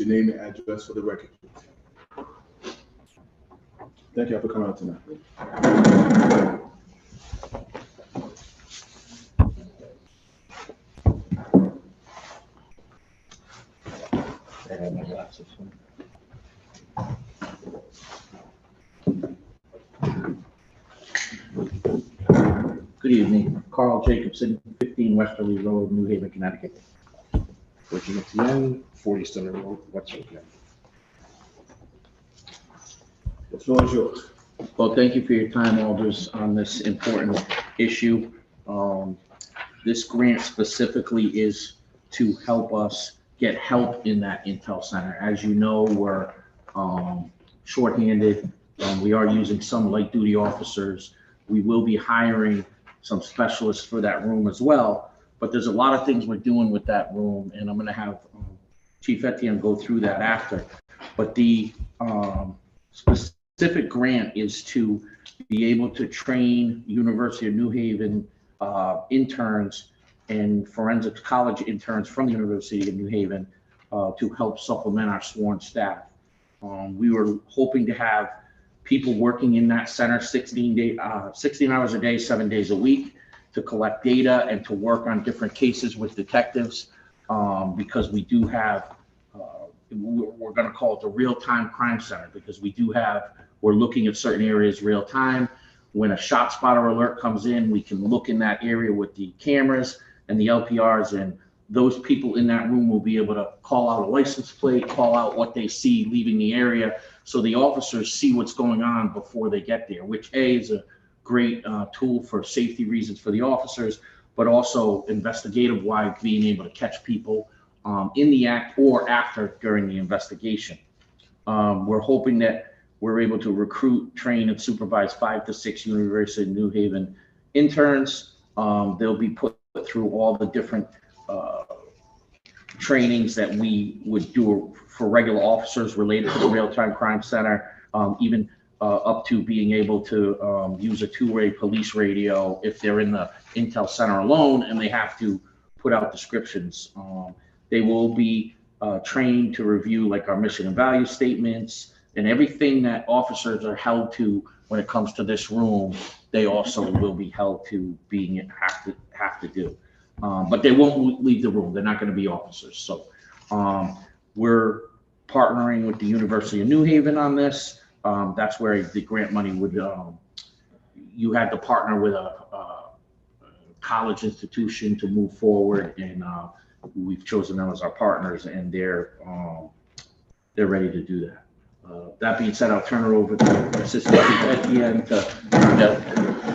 your name and address for the record, please. Thank you all for coming out tonight. Good evening, Carl Jacobson, 15 Westerly Road, New Haven, Connecticut. Virginia TN, 40 Center Road, Westchester, Connecticut. The floor is yours. Well, thank you for your time, Alders, on this important issue. This grant specifically is to help us get help in that Intel Center. As you know, we're shorthanded. We are using some light duty officers. We will be hiring some specialists for that room as well. But there's a lot of things we're doing with that room, and I'm going to have Chief Etienne go through that after. But the specific grant is to be able to train University of New Haven interns and forensics college interns from the University of New Haven to help supplement our sworn staff. We were hoping to have people working in that center 16 hours a day, 7 days a week, to collect data and to work on different cases with detectives, because we do have, we're going to call it the real-time crime center, because we're looking at certain areas real time. When a shot spotter alert comes in, we can look in that area with the cameras and the LPRs, and those people in that room will be able to call out a license plate, call out what they see leaving the area, so the officers see what's going on before they get there, which is a great tool for safety reasons for the officers, but also investigative-wise, being able to catch people in the act or after during the investigation. We're hoping that we're able to recruit, train, and supervise 5 to 6 University of New Haven interns. They'll be put through all the different trainings that we would do for regular officers related to the Real-Time Crime Center, even up to being able to use a two-way police radio if they're in the Intel Center alone and they have to put out descriptions. They will be trained to review like our mission and value statements, and everything that officers are held to when it comes to this room, they also will be held to have to do. But they won't leave the room. They're not going to be officers. So we're partnering with the University of New Haven on this. That's where the grant money would, you had to partner with a college institution to move forward, and we've chosen them as our partners, and they're ready to do that. That being said, I'll turn it over to Assistant Chief Etienne to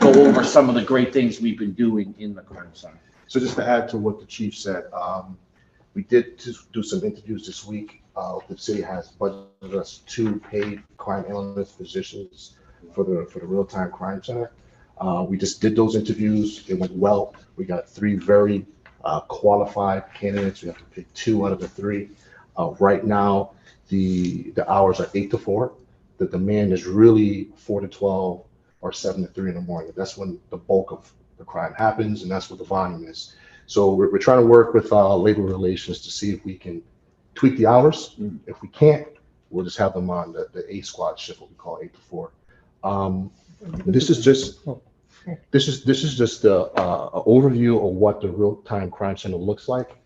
go over some of the great things we've been doing in the crime center. So just to add to what the chief said, we did do some interviews this week. The city has budgeted us 2 paid crime analyst positions for the real-time crime center. We just did those interviews. It went well. We got 3 very qualified candidates. We have to pick 2 out of the 3. Right now, the hours are 8 to 4. The demand is really 4 to 12 or 7 to 3 in the morning. That's when the bulk of the crime happens, and that's what the volume is. So we're trying to work with labor relations to see if we can tweak the hours. If we can't, we'll just have them on the A squad shift, what we call 8 to 4. This is just an overview of what the real-time crime center looks like.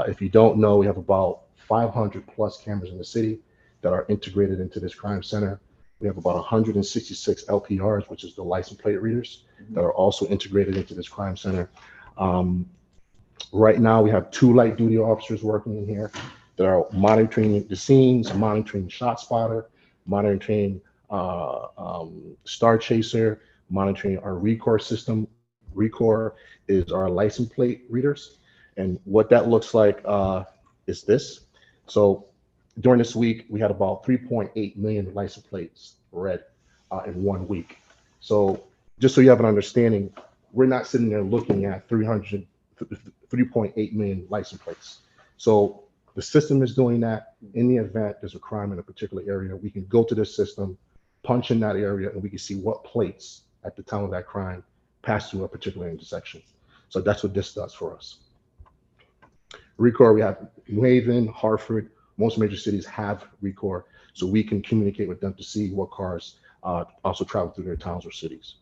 If you don't know, we have about 500 plus cameras in the city that are integrated into this crime center. We have about 166 LPRs, which is the license plate readers, that are also integrated into this crime center. Right now, we have 2 light duty officers working in here that are monitoring the scenes, monitoring shot spotter, monitoring Star Chaser, monitoring our RECORE system. RECORE is our license plate readers. And what that looks like is this. So during this week, we had about 3.8 million license plates read in 1 week. So just so you have an understanding, we're not sitting there looking at 3.8 million license plates. So the system is doing that. In the event there's a crime in a particular area, we can go to this system, punch in that area, and we can see what plates at the time of that crime pass through a particular intersection. So that's what this does for us. RECORE, we have New Haven, Hartford, most major cities have RECOR, so we can communicate with them to see what cars also travel through their towns or cities.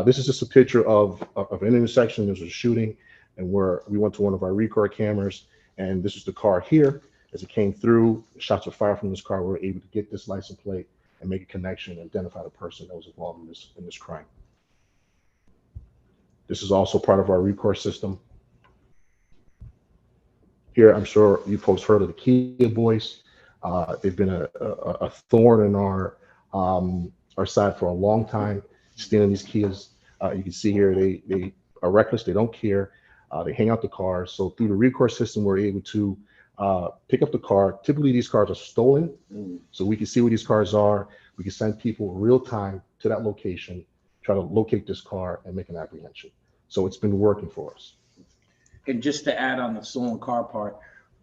This is just a picture of an intersection. There was a shooting, and we went to one of our RECOR cameras, and this is the car here. As it came through, shots were fired from this car. We were able to get this license plate and make a connection and identify the person that was involved in this crime. This is also part of our RECOR system. Here, I'm sure you folks heard of the Kia Boys. They've been a thorn in our side for a long time, stealing these Kias. You can see here they are reckless. They don't care. They hang out the car. So through the RECOR system, we're able to pick up the car. Typically, these cars are stolen, so we can see where these cars are. We can send people real time to that location, try to locate this car and make an apprehension. So it's been working for us. And just to add on the stolen car part,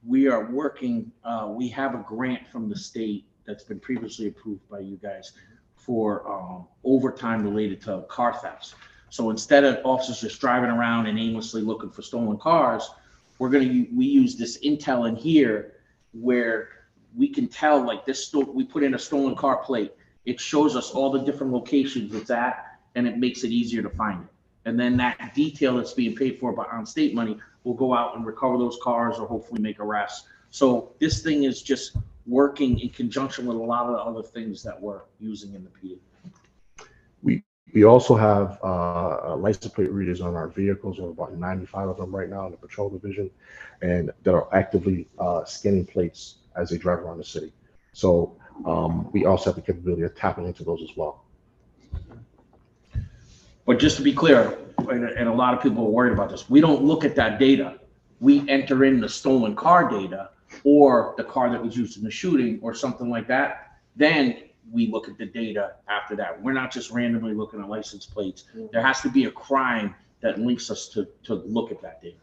we are working, we have a grant from the state that's been previously approved by you guys for overtime related to car thefts. So instead of officers just driving around and aimlessly looking for stolen cars, we use this intel in here where we can tell, like we put in a stolen car plate. It shows us all the different locations it's at, and it makes it easier to find it. And then that detail that's being paid for by on state money will go out and recover those cars or hopefully make arrests. So this thing is just working in conjunction with a lot of the other things that we're using in the PD. We also have license plate readers on our vehicles. We have about 95 of them right now in the patrol division, and that are actively scanning plates as they drive around the city. So we also have the capability of tapping into those as well. But just to be clear, and a lot of people are worried about this, we don't look at that data. We enter in the stolen car data or the car that was used in the shooting or something like that. Then we look at the data after that. We're not just randomly looking at license plates. There has to be a crime that links us to look at that data.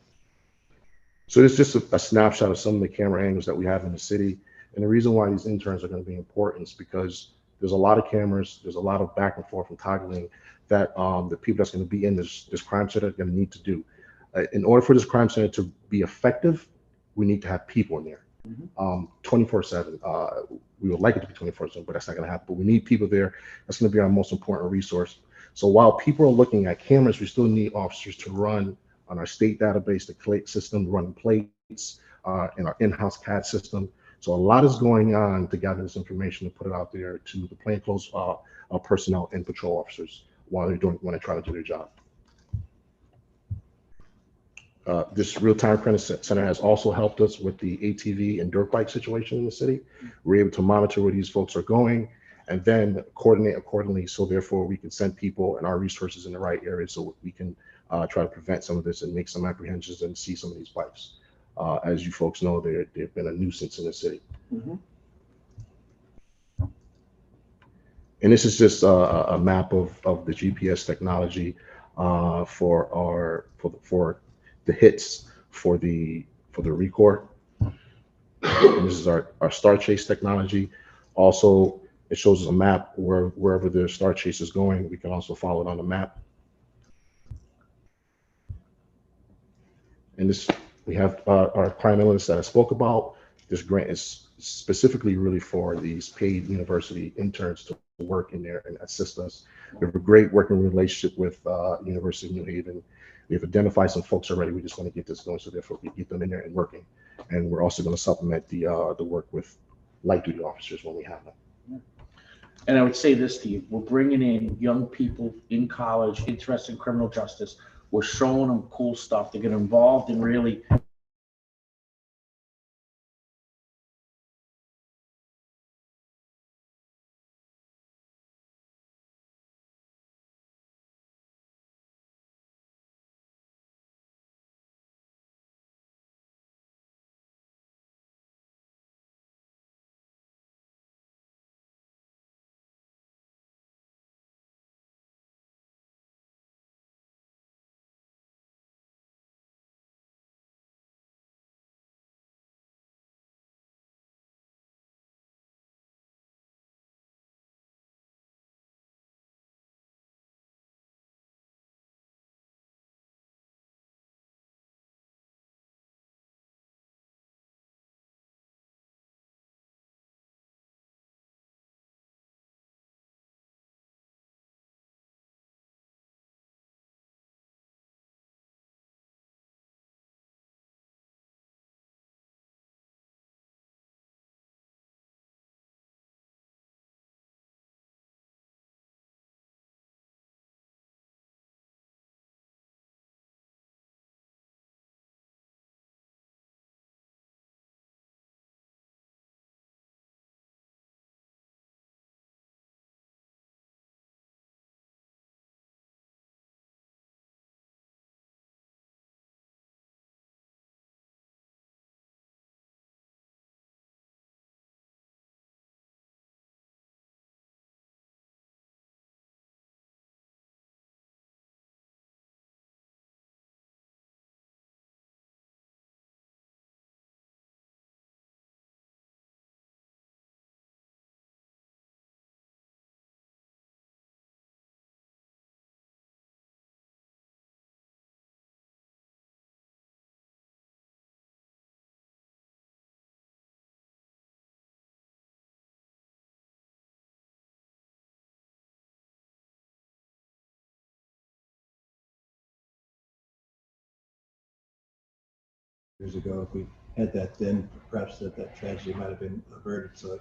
So it's just a snapshot of some of the camera angles that we have in the city. And the reason why these interns are going to be important is because there's a lot of cameras, there's a lot of back and forth and toggling that the people that's going to be in this crime center are going to need to do. In order for this crime center to be effective, we need to have people in there 24/7. We would like it to be 24/7, but that's not going to happen. But we need people there. That's going to be our most important resource. So while people are looking at cameras, we still need officers to run on our state database, the plate system, running plates, in our in-house CAD system. So a lot is going on to gather this information and put it out there to the plainclothes personnel and patrol officers while they try to do their job. This real-time apprentice center has also helped us with the ATV and dirt bike situation in the city. We're able to monitor where these folks are going and then coordinate accordingly. So therefore we can send people and our resources in the right area so we can try to prevent some of this and make some apprehensions and see some of these bikes. As you folks know, they've been a nuisance in the city. And this is just a map of the GPS technology for the hits for the RECOR. And this is our Star Chase technology. Also, it shows us a map wherever the Star Chase is going. We can also follow it on the map. And this, we have our crime elements that I spoke about. This grant is specifically really for these paid university interns to work in there and assist us. We have a great working relationship with University of New Haven. We've identified some folks already. We just want to get this going, so therefore we get them in there and working. And we're also going to supplement the work with light duty officers when we have them. And I would say this to you, we're bringing in young people in college interested in criminal justice. We're showing them cool stuff to get involved and really years ago. If we had that then, perhaps that tragedy might have been averted. So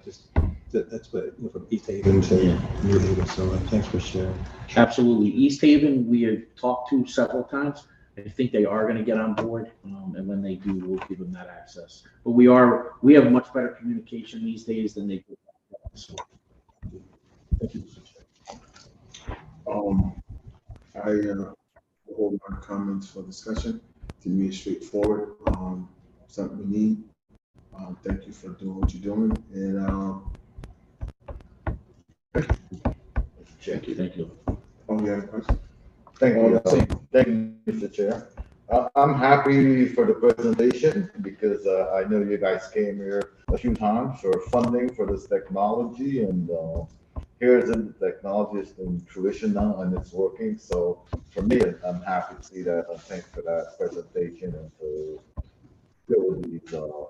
that's what, from East Haven to New Haven. So thanks for sharing. Absolutely. East Haven, we have talked to several times. I think they are going to get on board, and when they do, we'll give them that access. But we have much better communication these days than they did. So, Thank you, Mr. Chair. I hold my comments for discussion. To me, it's straightforward. Something we need. Thank you for doing what you're doing, and thank you. Thank you. oh, you have a question? Thank you, Mr. Chair. I'm happy for the presentation because I know you guys came here a few times for funding for this technology, and here's the technology is in fruition now and it's working. So for me, I'm happy to see that. And thanks for that presentation and for building these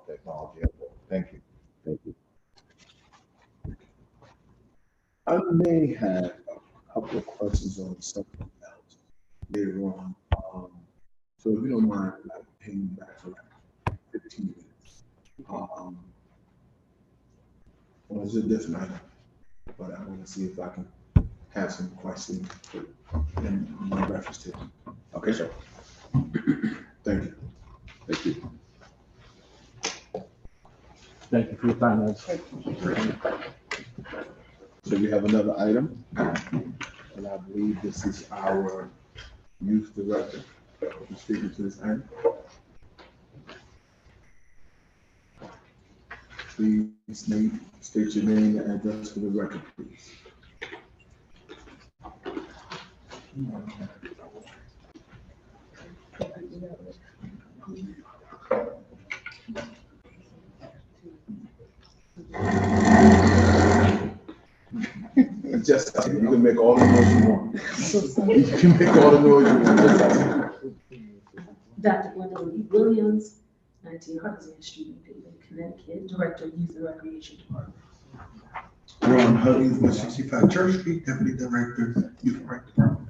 technology. Thank you. Thank you. I may have a couple of questions on something else later on. So if you don't mind, like, hanging back for like 15 minutes. Well, it's a different item, but I want to see if I can have some questions in reference to it. Okay, sir. Thank you. Thank you. Thank you for your time, Ed. So we have another item, and I believe this is our youth director who's speaking to this item. Please state your name and address for the record, please. Just, you can make all the noise you want. You can make all the noise you want. Just Dr. Gwendolyn E. Williams, 19 Hudson Street, New Haven, Connecticut, Director of Youth and Recreation Department. Ron Huggins, 165 Church Street, Deputy Director, Youth and Rec Department.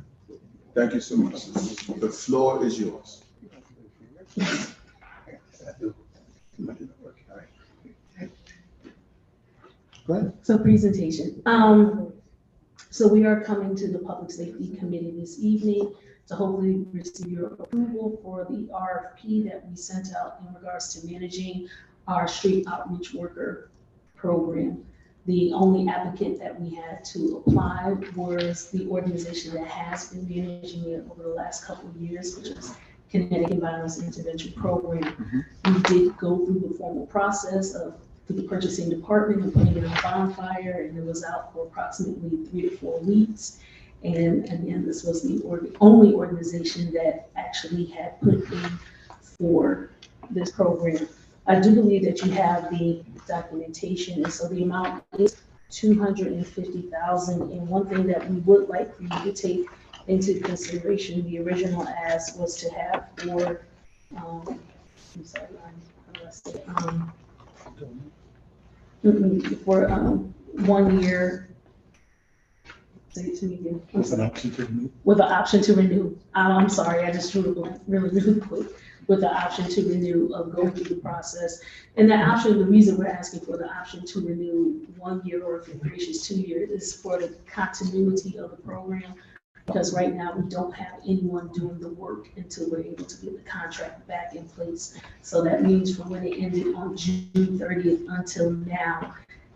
Thank you so much. The floor is yours. Go ahead. So presentation. So we are coming to the Public Safety Committee this evening to hopefully receive your approval for the RFP that we sent out in regards to managing our street outreach worker program. The only applicant that we had to apply was the organization that has been managing it over the last couple of years, which is Connecticut Violence Intervention Program. We did go through the formal process of the purchasing department and putting it on bonfire, and it was out for approximately 3 to 4 weeks. And again, this was the only organization that actually had put in for this program. I do believe that you have the documentation, and so the amount is $250,000. And one thing that we would like for you to take into consideration, the original ask was to have for, I'm sorry, how do I say it? For 1 year. Say it to me again. With an option to renew. With an option to renew. I'm sorry, I just drew a blank really quick. With the option to renew of going through the process. And that option, the reason we're asking for the option to renew 1 year, or if it reaches 2 years, is for the continuity of the program. Because right now we don't have anyone doing the work until we're able to get the contract back in place. So that means from when it ended on June 30th until now,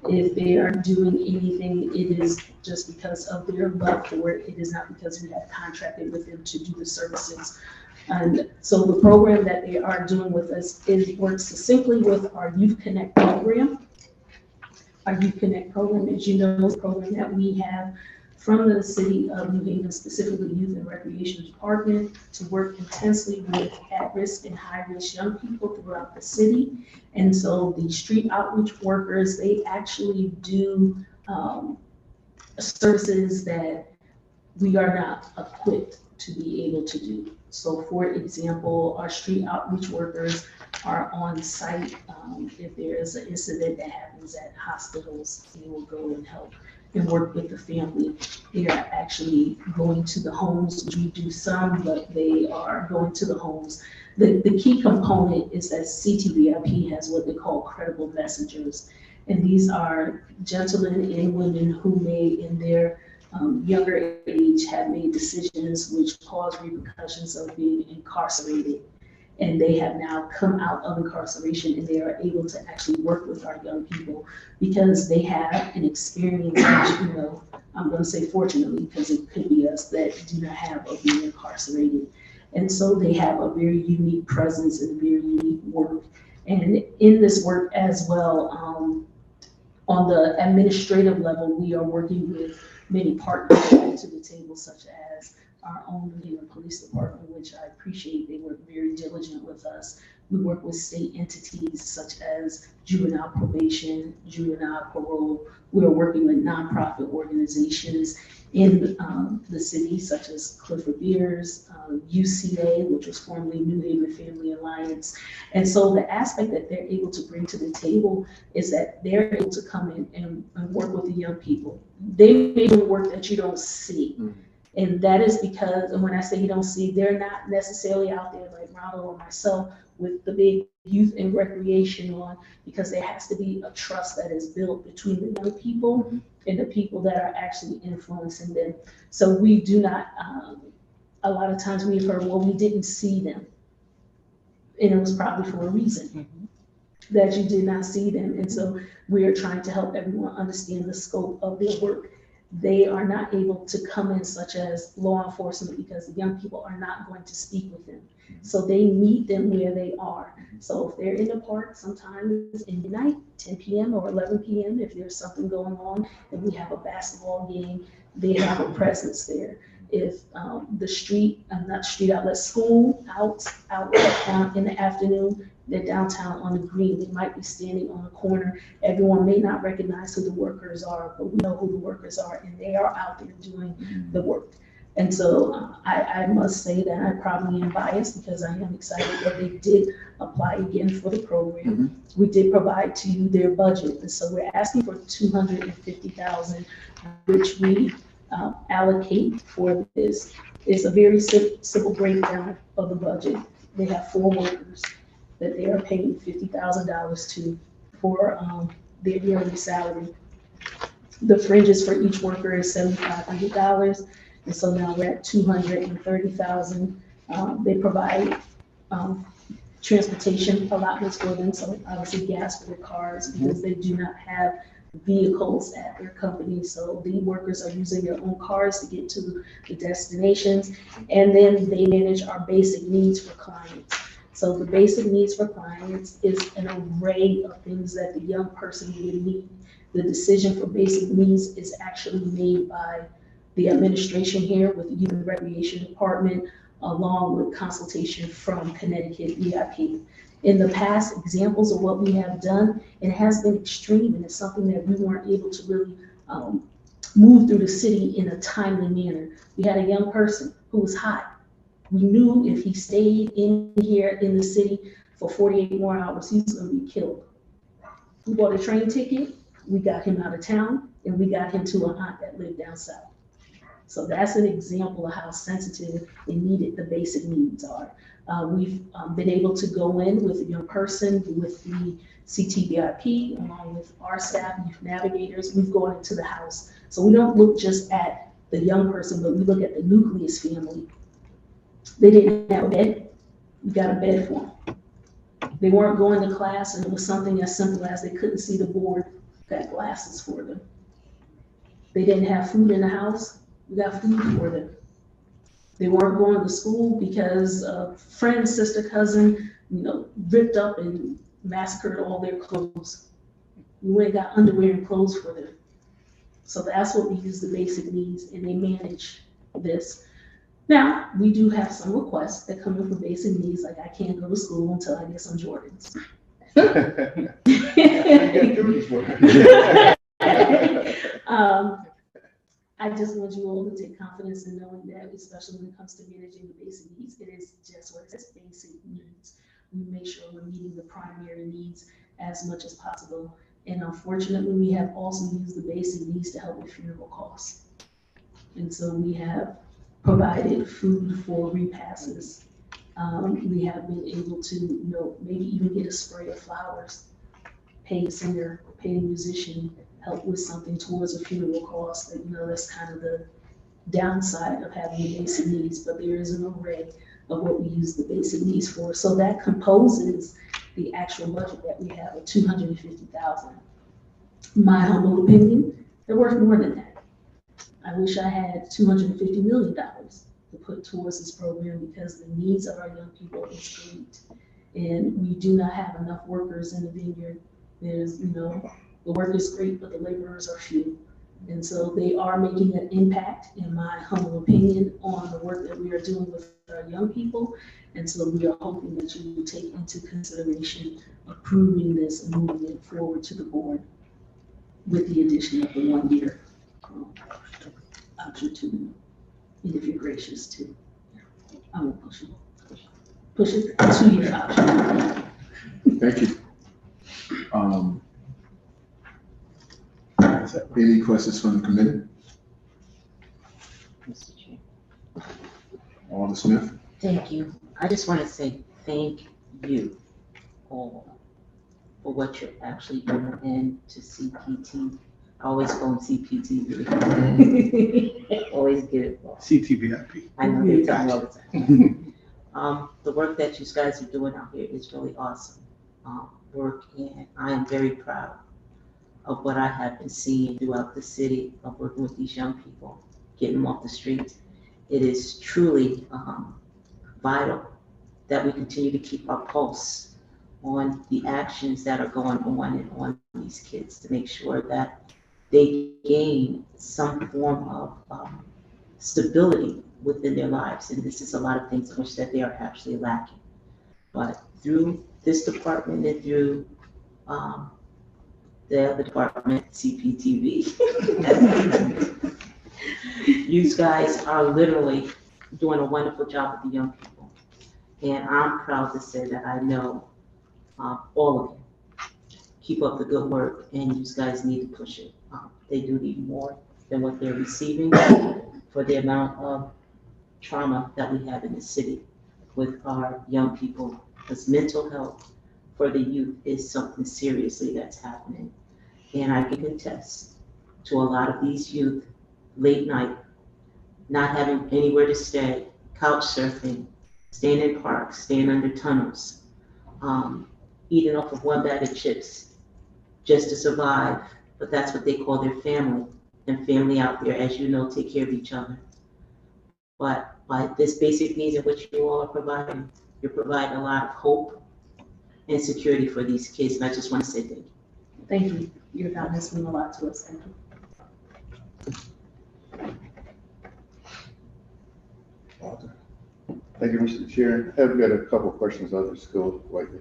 if they are doing anything, it is just because of their love for it. It is not because we have contracted with them to do the services. And so the program that they are doing with us works succinctly with our Youth Connect program. Our Youth Connect program, as you know, is a program that we have from the city of New Haven, specifically Youth and Recreation Department, to work intensely with at-risk and high-risk young people throughout the city. And so the street outreach workers, they actually do services that we are not equipped to be able to do. So for example, our street outreach workers are on site. If there is an incident that happens at hospitals, they will go and help and work with the family. They are actually going to the homes. We do some, but they are going to the homes. The key component is that CTVIP has what they call credible messengers. And these are gentlemen and women who may, in their younger age, have made decisions which cause repercussions of being incarcerated. And they have now come out of incarceration and they are able to actually work with our young people because they have an experience, that, I'm going to say fortunately, because it could be us that do not have of being incarcerated. And so they have a very unique presence and very unique work. And in this work as well, on the administrative level, we are working with many partners to the table, such as our own New Police Department, which I appreciate. They work very diligent with us. We work with state entities such as juvenile probation, juvenile parole. We are working with nonprofit organizations in the city, such as Clifford Beers, UCA, which was formerly New Haven Family Alliance. And so the aspect that they're able to bring to the table is that they're able to come in and work with the young people. They may do work that you don't see. Mm-hmm. And that is because, and when I say you don't see, they're not necessarily out there like Ronald or myself with the big youth and recreation on, because there has to be a trust that is built between the young people and the people that are actually influencing them. So we do not, a lot of times we've heard, well, we didn't see them. And it was probably for a reason that you did not see them. And so we are trying to help everyone understand the scope of their work. They are not able to come in, such as law enforcement, because the young people are not going to speak with them. So they meet them where they are. So if they're in the park, sometimes in the night, 10 p.m. or 11 p.m., if there's something going on and we have a basketball game, they have a presence there. If the street, not street outlet, school outlet in the afternoon, they're downtown on the green. They might be standing on a corner. Everyone may not recognize who the workers are, but we know who the workers are, and they are out there doing the work. And so I must say that I probably am biased because I am excited that they did apply again for the program. We did provide to you their budget, and so we're asking for $250,000, which we allocate for this. It's a very simple breakdown of the budget. They have 4 workers that they are paying $50,000 to for their yearly salary. The fringes for each worker is $7,500, and so now we're at $230,000. They provide transportation allotments for them, so obviously gas for their cars because they do not have vehicles at their company. So the workers are using their own cars to get to the destinations, and then they manage our basic needs for clients. So the basic needs for clients is an array of things that the young person would need. The decision for basic needs is actually made by the administration here with the Youth and Recreation Department, along with consultation from Connecticut EIP. In the past, examples of what we have done, and it has been extreme, and it's something that we weren't able to really move through the city in a timely manner. We had a young person who was hot. We knew if he stayed in here in the city for 48 more hours, he was going to be killed. We bought a train ticket, we got him out of town, and we got him to an aunt that lived down south. So that's an example of how sensitive and needed the basic needs are. We've been able to go in with a young person, with the CTVIP, along with our staff, youth navigators. We've gone into the house. So we don't look just at the young person, but we look at the nucleus family. They didn't have a bed. We got a bed for them. They weren't going to class, and it was something as simple as they couldn't see the board. Got glasses for them. They didn't have food in the house. We got food for them. They weren't going to school because a friend, sister, cousin, ripped up and massacred all their clothes. We went and got underwear and clothes for them. So that's what we use the basic needs, and they manage this. Now, we do have some requests that come in for basic needs, like I can't go to school until I get some Jordans. I just want you all to take confidence in knowing that, especially when it comes to managing the basic needs, it is just what it says, basic needs. We make sure we're meeting the primary needs as much as possible. And unfortunately, we have also used the basic needs to help with funeral costs. And so we have provided food for repasses. We have been able to, maybe even get a spray of flowers, pay a singer, pay a musician, help with something towards a funeral cost. That, that's kind of the downside of having the basic needs, but there is an array of what we use the basic needs for. So that composes the actual budget that we have of $250,000. My humble opinion, they're worth more than that. I wish I had $250 million to put towards this program because the needs of our young people is great. And we do not have enough workers in the vineyard. There's, the work is great, but the laborers are few. And so they are making an impact, in my humble opinion, on the work that we are doing with our young people. And so we are hoping that you will take into consideration approving this and moving it forward to the board with the addition of the 1 year option 2. And if you're gracious to, I won't push it, 2 year option. Thank you. Any questions from the committee? Mr. Chair. Alder Smith? Thank you. I just want to say thank you all for what you're actually doing into CPT. I always call them CPTV. Always get it wrong. CTVIP. I know they tell me all the time. The work that you guys are doing out here is really awesome work, and I am very proud of what I have been seeing throughout the city of working with these young people, getting them off the streets. It is truly vital that we continue to keep our pulse on the actions that are going on these kids to make sure that they gain some form of stability within their lives. And this is a lot of things in which that they are actually lacking. But through this department and through the other department, CPTV, you guys are literally doing a wonderful job with the young people. And I'm proud to say that I know all of you. Keep up the good work, and you guys need to push it. They do need more than what they're receiving for the amount of trauma that we have in the city with our young people. Because mental health for the youth is something seriously that's happening. And I can attest to a lot of these youth, late night, not having anywhere to stay, couch surfing, staying in parks, staying under tunnels, eating off of one bag of chips just to survive. But that's what they call their family, and family out there, as you know, take care of each other. But by this basic needs in which you all are providing, you're providing a lot of hope and security for these kids, and I just want to say thank you. Thank you. Your comments mean a lot to us. Thank you. Alder? Thank you, Mr. Chair. I've got a couple of questions. I'll just go quickly.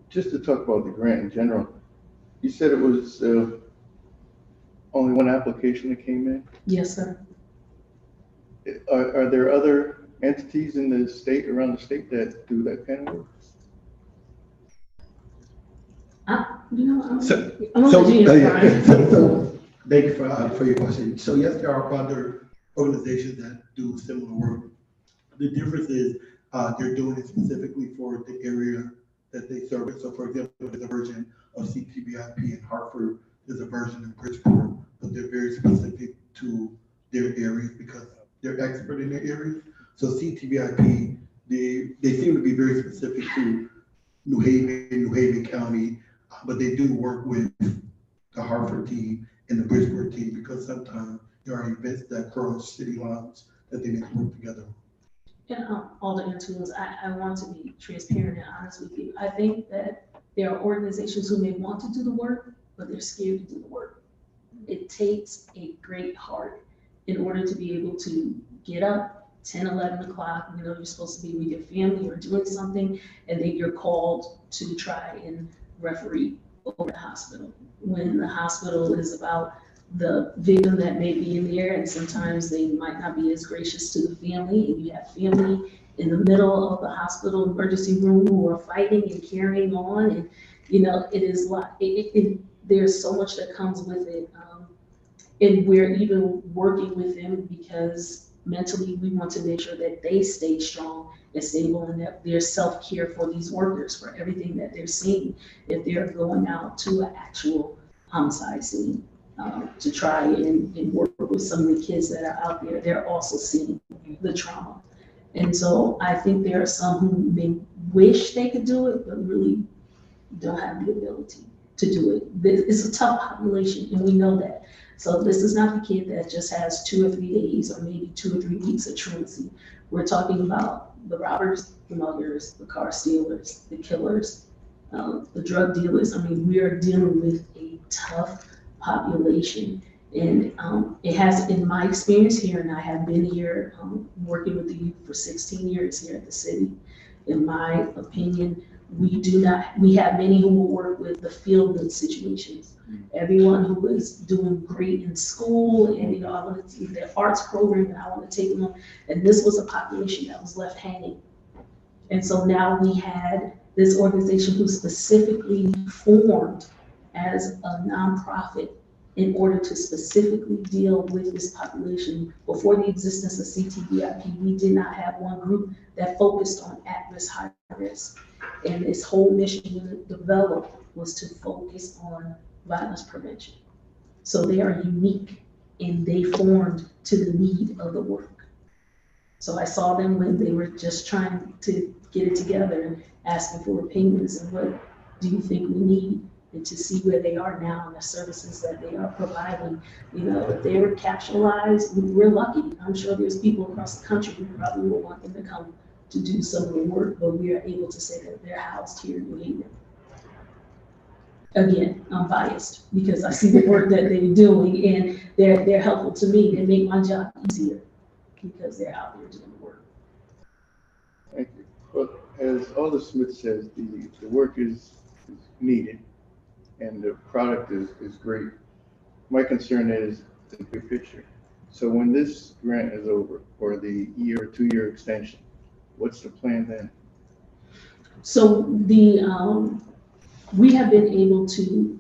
Just to talk about the grant in general, you said it was only one application that came in? Yes, sir. Are there other entities in the state, around the state, that do that kind of work? So, thank you for your question. So yes, there are other organizations that do similar work. The difference is they're doing it specifically for the area that they service. So for example, there's a version of CTVIP in Hartford, there's a version in Bridgeport, but they're very specific to their areas because they're expert in their areas. So CTVIP, they seem to be very specific to New Haven County, but they do work with the Hartford team and the Bridgeport team because sometimes there are events that cross city lines that they need to work together. And all the answers, I want to be transparent and honest with you. I think that there are organizations who may want to do the work, but they're scared to do the work. It takes a great heart in order to be able to get up 10, 11 o'clock, you're supposed to be with your family or doing something, and then you're called to try and referee over the hospital. When the hospital is about the victim that may be in there, and sometimes they might not be as gracious to the family, and you have family in the middle of the hospital emergency room who are fighting and carrying on, and You know, it is like, there's so much that comes with it. And we're even working with them because mentally we want to make sure that they stay strong and stable and that there's self-care for these workers for everything that they're seeing if they're going out to an actual homicide scene. To try and work with some of the kids that are out there, they're also seeing the trauma. And so I think there are some who may wish they could do it, but really don't have the ability to do it. It's a tough population, and we know that. So this is not the kid that just has 2 or 3 days or maybe 2 or 3 weeks of truancy. We're talking about the robbers, the muggers, the car stealers, the killers, the drug dealers. I mean, we are dealing with a tough population. And it has, in my experience here, and I have been here working with the youth for 16 years here at the city, in my opinion, we have many who will work with the feel-good situations. Everyone who is doing great in school and, you know, I want to do their arts program and I want to take them on. And this was a population that was left hanging. And so now we had this organization who specifically formed as a nonprofit in order to specifically deal with this population. Before the existence of CTVIP, we did not have one group that focused on at-risk, high-risk. And its whole mission when it developed was to focus on violence prevention. So they are unique and they formed to the need of the work. So I saw them when they were just trying to get it together and asking for opinions and what do you think we need, and to see where they are now and the services that they are providing. You know, if they were capitalized, we're lucky. I'm sure there's people across the country who probably will want them to come to do some of the work, but we are able to say that they're housed here in New Haven. Again, I'm biased because I see the work that they're doing and they're helpful to me. They make my job easier because they're out there doing the work. Thank you. But as Alder Smith says, the work is needed and the product is great. My concern is the big picture. So when this grant is over, or the year or 2-year extension, what's the plan then? So we have been able to,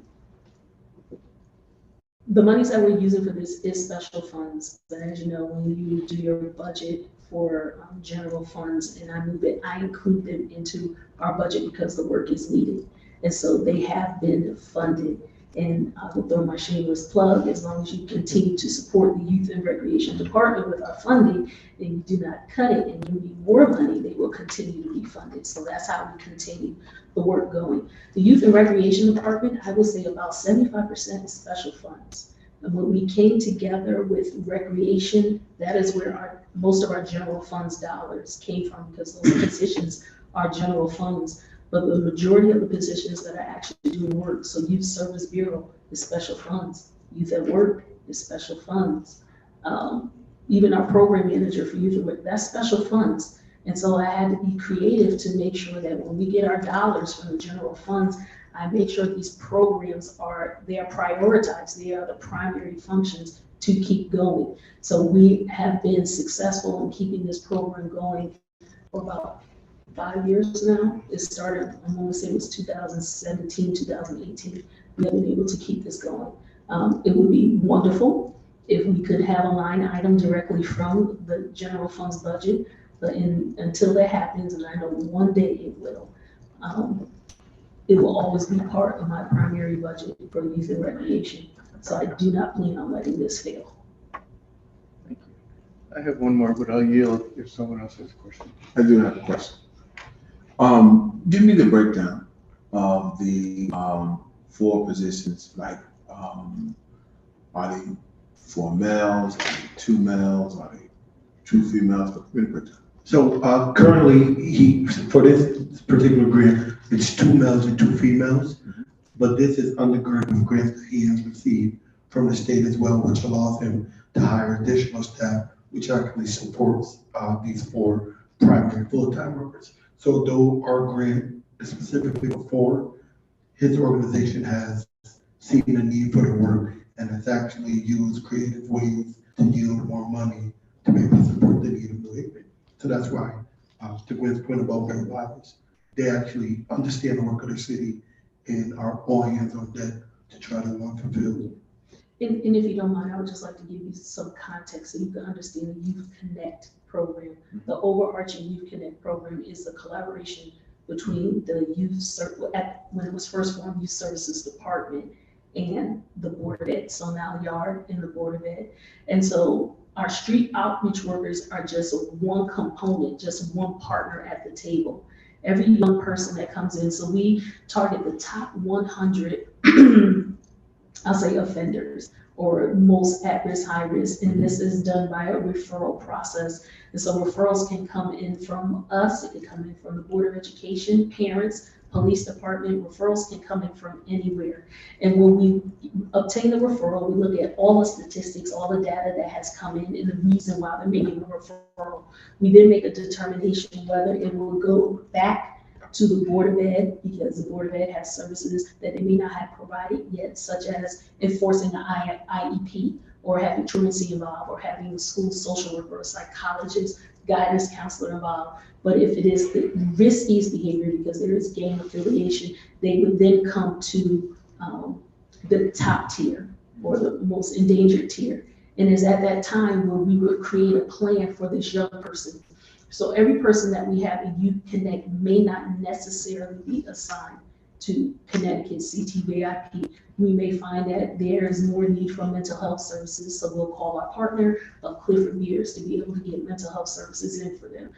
the monies that we're using for this is special funds. But as you know, when you do your budget for general funds and I include them into our budget because the work is needed. And so they have been funded. And I will throw my shameless plug, as long as you continue to support the Youth and Recreation Department with our funding, and you do not cut it and you need more money, they will continue to be funded. So that's how we continue the work going. The Youth and Recreation Department, I would say about 75% is special funds. And when we came together with recreation, that is where most of our general funds dollars came from, because those positions are general funds. But the majority of the positions that are actually doing work, so Youth Service Bureau is special funds, Youth at Work is special funds. Even our program manager for Youth at Work, that's special funds. And so I had to be creative to make sure that when we get our dollars from the general funds, I make sure these programs they are prioritized. They are the primary functions to keep going. So we have been successful in keeping this program going for about 5 years now. It started, I want to say it was 2017, 2018. We have been able to keep this going. It would be wonderful if we could have a line item directly from the general funds budget, but until that happens, and I know one day it will always be part of my primary budget for youth and recreation. So I do not plan on letting this fail. Thank you. I have one more, but I'll yield if someone else has a question. I do have a question. Give me the breakdown of the 4 positions, like, are they 4 males, are they 2 males, are they 2 females? Give me the breakdown. So currently, for this particular grant, it's 2 males and 2 females, but this is undergirding grants that he has received from the state as well, which allows him to hire additional staff, which actually supports these 4 primary full-time workers. So though our grant is specifically for 4, his organization has seen a need for the work and has actually used creative ways to yield more money to be able to support the need of New Haven. So that's why, to Gwen's point about very violence, they actually understand the work of the city and are all hands on deck to try to fulfill. And if you don't mind, I would just like to give you some context so you can understand the Youth Connect program. The overarching Youth Connect program is a collaboration between the when it was first formed, Youth Services Department and the Board of Ed, so now YARD and the Board of Ed. And so our street outreach workers are just one component, just one partner at the table. Every young person that comes in, so we target the top 100, I'll say offenders, or most at-risk, high-risk, and this is done by a referral process. And so referrals can come in from us, it can come in from the Board of Education, parents, police department, referrals can come in from anywhere. And when we obtain the referral, we look at all the statistics, all the data that has come in and the reason why they're making the referral. We then make a determination whether it will go back to the Board of Ed, because the Board of Ed has services that they may not have provided yet, such as enforcing an IEP, or having truancy involved, or having a school social worker, or psychologist, guidance counselor involved. But if it is the riskiest behavior, because there is gang affiliation, they would then come to the top tier, or the most endangered tier. And it's at that time where we would create a plan for this young person. So every person that we have in Youth Connect may not necessarily be assigned to Connecticut CTVIP. We may find that there is more need for mental health services, so we'll call our partner of Clifford Beers to be able to get mental health services in for them.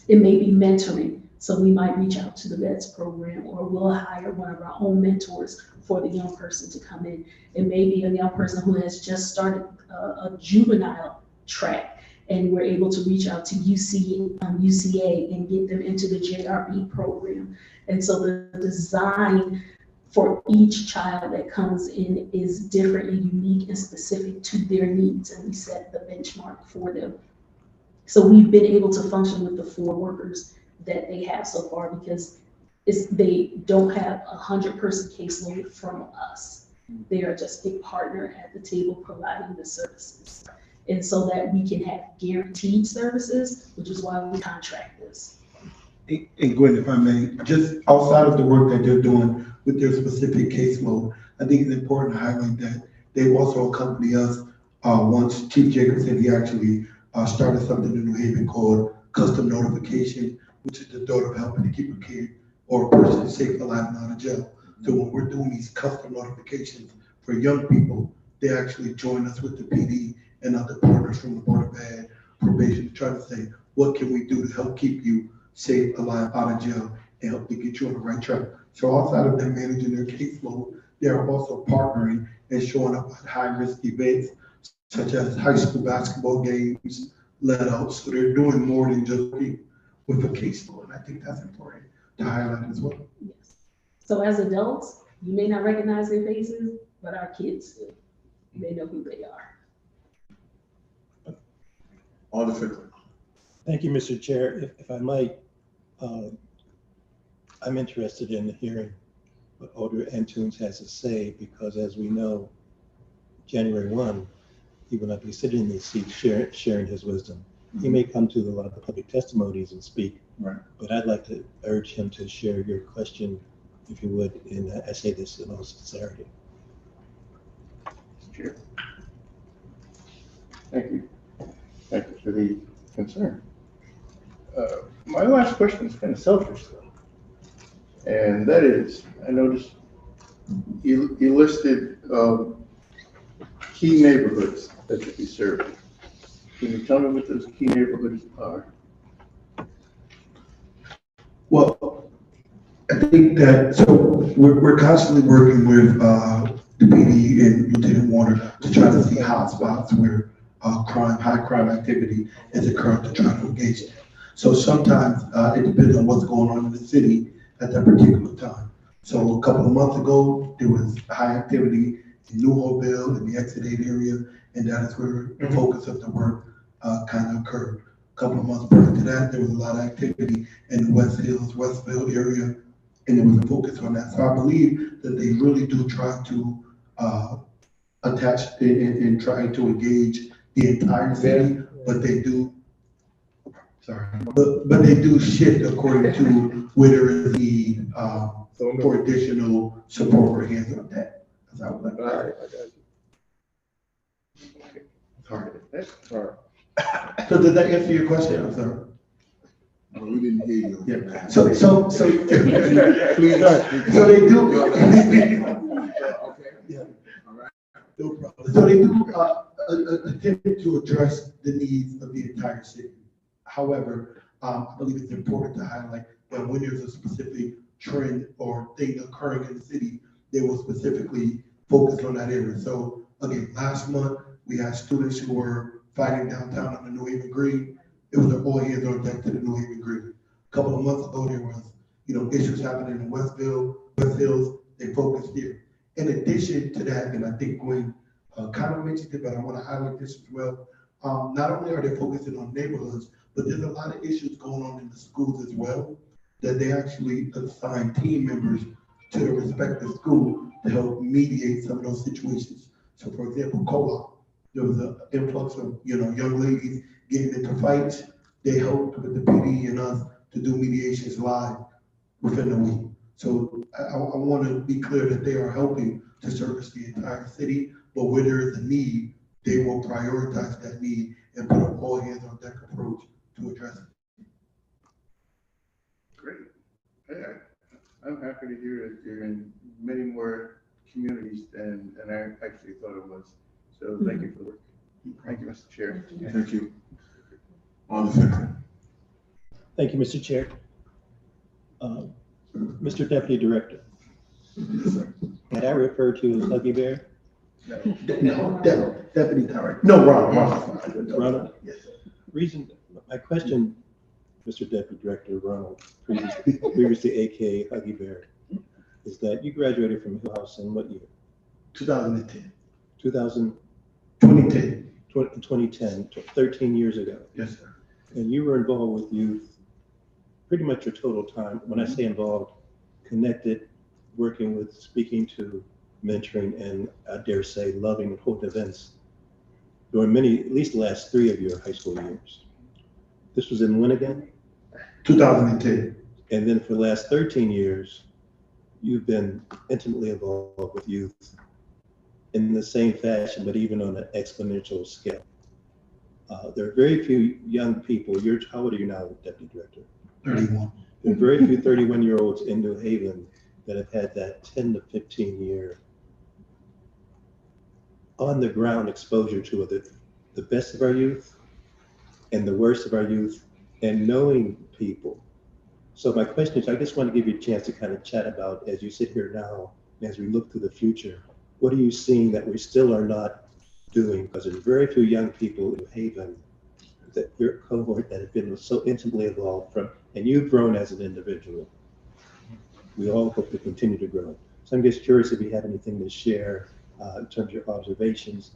It may be mentoring, so we might reach out to the VETS program, or we'll hire one of our own mentors for the young person to come in. It may be a young person who has just started a juvenile track, and we're able to reach out to UCA and get them into the JRB program. And so the design for each child that comes in is different and unique and specific to their needs, and we set the benchmark for them. So we've been able to function with the 4 workers that they have so far, because they don't have a 100-person caseload from us. They are just a partner at the table providing the services. And so that we can have guaranteed services, which is why we contract this. And Gwen, if I may, just outside of the work that they're doing with their specific caseload, I think it's important to highlight that they also accompany us. Once Chief Jacobson, he actually started something in New Haven called custom notification, which is the thought of helping to keep a kid or a person safe, alive, and out of jail. So when we're doing these custom notifications for young people, they actually join us with the PD and other partners from the Board of Ed, probation, to try to say, what can we do to help keep you safe, alive, out of jail, and help to get you on the right track. So outside of them managing their caseload, they are also partnering and showing up at high-risk events, such as high school basketball games, let-outs. So they're doing more than just being with a caseload, and I think that's important to highlight as well. Yes. So as adults, you may not recognize their faces, but our kids do. They know who they are. All in favor? Thank you, Mr. Chair. If I might, I'm interested in hearing what Alder Antunes has to say, because as we know, January 1, he will not be sitting in these seats sharing his wisdom. He may come to a lot of the public testimonies and speak, Right. but I'd like to urge him to share your question, if you would, and I say this in all sincerity. Chair. Thank you. Thank you for the concern. My last question is kind of selfish, though. And that is, I noticed you listed key neighborhoods that should be served. Can you tell me what those key neighborhoods are? Well, I think that, so we're constantly working with the PD and Lieutenant Warner to try to see hotspots where high crime activity is occurring, to try to engage them. So sometimes it depends on what's going on in the city at that particular time. So a couple of months ago, there was high activity in New Hopeville, in the Exit 8 area, and that is where the focus of the work kind of occurred. A couple of months prior to that, there was a lot of activity in the West Hills, Westville area, and there was a focus on that. So I believe that they really do try to attach and try to engage the entire city, but they do, but they do shift according to where there is need for additional support for hands on deck. That's how I would like. All right, I got you. Sorry. That's all right. So did that answer your question? I'm sorry. No, we didn't hear you. Yeah. So please, so they do. Yeah. No problem. So they do attempt to address the needs of the entire city. However, I believe it's important to highlight that when there's a specific trend or thing occurring in the city, they will specifically focus on that area. So again, last month, we had students who were fighting downtown on the New Haven Green. It was an all hands on deck to the New Haven Green. A couple of months ago, there was, issues happening in West Hills, they focused there. In addition to that, and I think Gwen kind of mentioned it, but I want to highlight this as well. Not only are they focusing on neighborhoods, but there's a lot of issues going on in the schools as well, that they actually assign team members to the respective school to help mediate some of those situations. So for example, co-op, there was an influx of, young ladies getting into fights. They helped with the PD and us to do mediations live within a week. So I want to be clear that they are helping to service the entire city, but where there is a need, they will prioritize that need and put an all hands on deck approach to address it. Great. Yeah, I'm happy to hear that you're in many more communities than I actually thought it was. So thank you for the work. Thank you, Mr. Chair. Thank you. On the second. Thank you, Mr. Chair. Mr. Deputy Director, had I referred to as Huggy Bear? No, Deputy Director. No, Ronald. Ronald? Yes. My question, Mr. Deputy Director Ronald, previously AKA Huggy Bear, is that you graduated from Hill House in what year? 2010. 2010, 13 years ago. Yes, sir. And you were involved with youth pretty much your total time. When I say involved, connected, working with, speaking to, mentoring, and I dare say loving and holding events during at least the last 3 of your high school years. This was in when again? 2010. And then for the last 13 years, you've been intimately involved with youth in the same fashion, but even on an exponential scale. There are very few young people. How old are you now, Deputy Director? 31. There are very few 31-year-olds in New Haven that have had that 10 to 15 year on the ground exposure to the best of our youth and the worst of our youth and knowing people. So my question is, I just want to give you a chance to kind of chat about, as you sit here now, as we look to the future, what are you seeing that we still are not doing? Because there's very few young people in New Haven that your cohort that have been so intimately involved from, and you've grown as an individual. We all hope to continue to grow. So I'm just curious if you have anything to share in terms of your observations.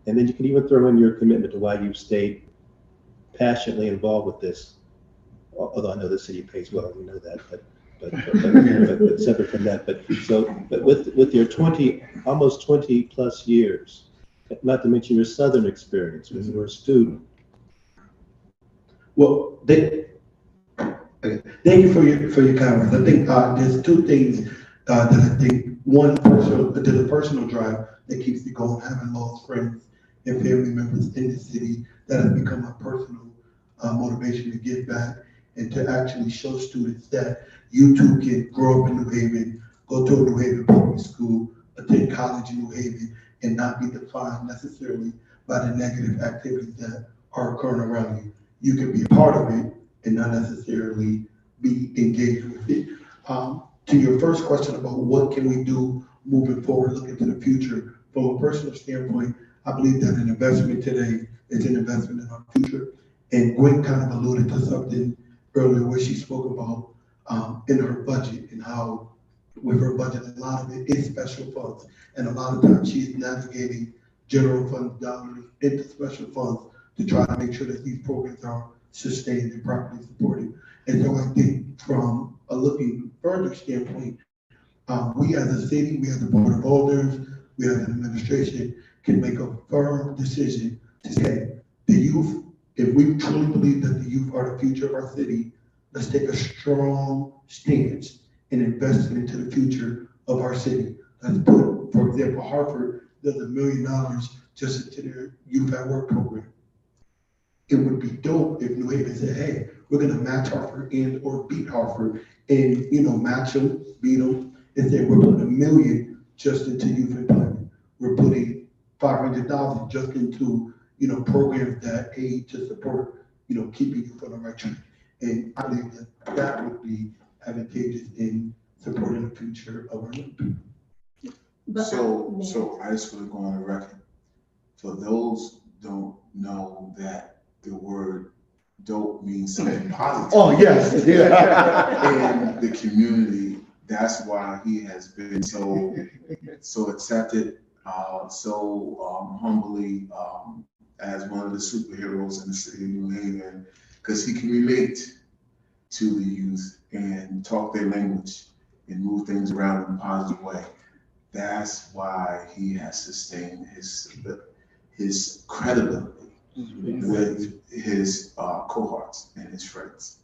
And then you can even throw in your commitment to why you've stayed passionately involved with this. Although I know the city pays well, we know that, but separate from that. But with your almost 20 plus years, not to mention your Southern experience when you were a student. Well, thank you for your comments. I think there's 2 things that I think. One, there's a personal drive that keeps me going, having lost friends and family members in the city. That has become my personal motivation to give back and to actually show students that you too can grow up in New Haven, go to a New Haven public school, attend college in New Haven, and not be defined necessarily by the negative activities that are occurring around you. You can be a part of it and not necessarily be engaged with it. To your first question about what can we do moving forward, looking to the future, from a personal standpoint, I believe that an investment today is an investment in our future. And Gwen kind of alluded to something earlier where she spoke about in her budget and how with her budget, a lot of it is special funds. And a lot of times she is navigating general fund dollars into special funds to try to make sure that these programs are sustained and properly supported. And so I think from a looking further standpoint, we as a city, we as a board of alders, we as an administration can make a firm decision to say the youth, if we truly believe that the youth are the future of our city, let's take a strong stance and investing into the future of our city. Let's put, for example, Hartford does $1 million just into their youth at work program. It would be dope if New Haven said, hey, we're gonna match Hartford and or beat Hartford and, you know, match them, beat them, and say, we're putting $1 million just into youth employment. We're putting $500,000 just into, you know, programs that aid to support, you know, keeping youth on the right track. And I believe that that would be advantageous in supporting the future of our young people. But So I just want to go on the record. For those don't know that the word dope means something positive. Oh, yes. In the community, that's why he has been so accepted, so humbly as one of the superheroes in the city of New Haven, because he can relate to the youth and talk their language and move things around in a positive way. That's why he has sustained his credibility with his cohorts and his friends.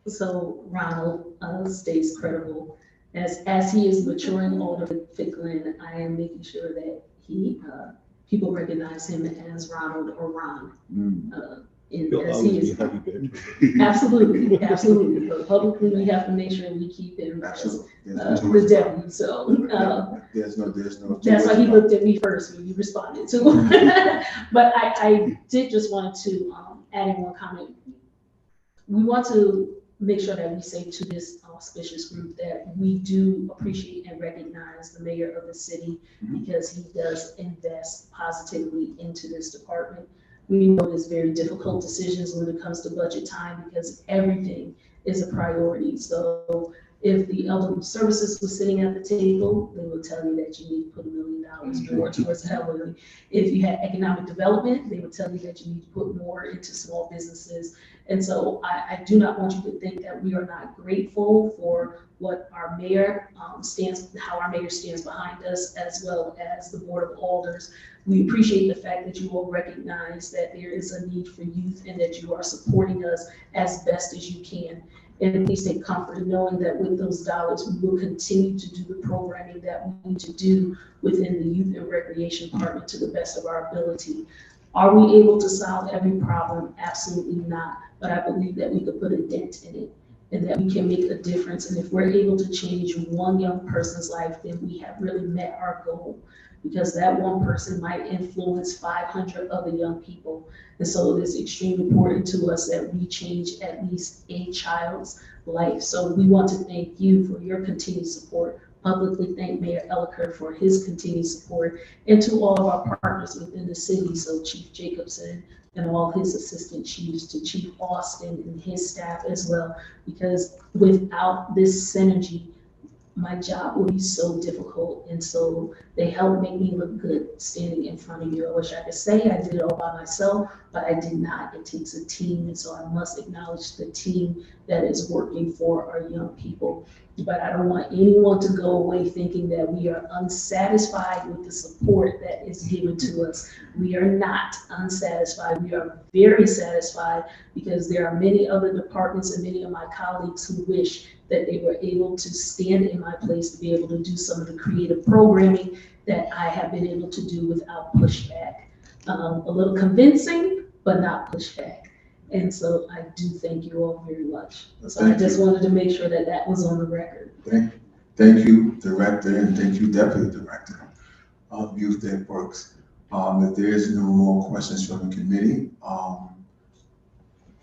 So Ronald stays credible. As he is maturing older with Glenn, I am making sure that people recognize him as Ronald or Ron. He'll As always he be is. Honey Badger. Absolutely. But publicly, we have to make sure we keep him as Absolutely. the devil. So There's no. that's why he looked at me first when you responded to him. But I did just want to add in one comment. We want to make sure that we say to this auspicious group that we do appreciate and recognize the mayor of the city because he does invest positively into this department. We know it's very difficult decisions when it comes to budget time because everything is a priority. So if the elderly services was sitting at the table, they would tell you that you need to put $1 million more towards the elderly. If you had economic development, they would tell you that you need to put more into small businesses. And so I do not want you to think that we are not grateful for what our mayor how our mayor stands behind us, as well as the Board of Alders. We appreciate the fact that you all recognize that there is a need for youth and that you are supporting us as best as you can. And please take comfort in knowing that with those dollars, we will continue to do the programming that we need to do within the Youth and Recreation Department to the best of our ability. Are we able to solve every problem? Absolutely not. But I believe that we could put a dent in it and that we can make a difference. And if we're able to change one young person's life, then we have really met our goal, because that one person might influence 500 other young people. And so it is extremely important to us that we change at least a child's life. So we want to thank you for your continued support. Publicly thank Mayor Ellicott for his continued support, and to all of our partners within the city. So Chief Jacobson and all his assistant chiefs, to Chief Austin and his staff as well, because without this synergy, my job will be so difficult. And so they help make me look good standing in front of you. I wish I could say I did it all by myself, but I did not. It takes a team. And so I must acknowledge the team that is working for our young people. But I don't want anyone to go away thinking that we are unsatisfied with the support that is given to us. We are not unsatisfied. We are very satisfied, because there are many other departments and many of my colleagues who wish that they were able to stand in my place to be able to do some of the creative programming that I have been able to do without pushback. A little convincing, but not pushback. And so I do thank you all very much. So I just wanted to make sure that that was on the record. Thank you, Director, and thank you, Deputy Director of Youth That Works. If there is no more questions from the committee,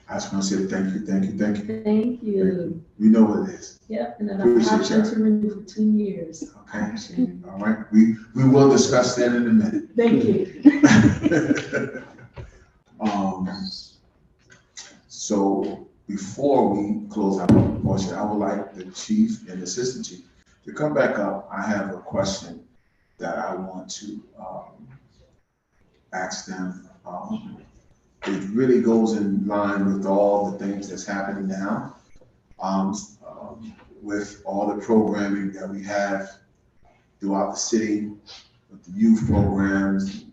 I just want to say thank you. Thank you. You know what it is. Yep, and then I'm option to renew for 2 years. Okay. Option. All right. We will discuss that in a minute. Thank you. So before we close out the portion, I would like the chief and assistant chief to come back up. I have a question that I want to ask them. It really goes in line with all the things that's happening now, with all the programming that we have throughout the city, with the youth programs.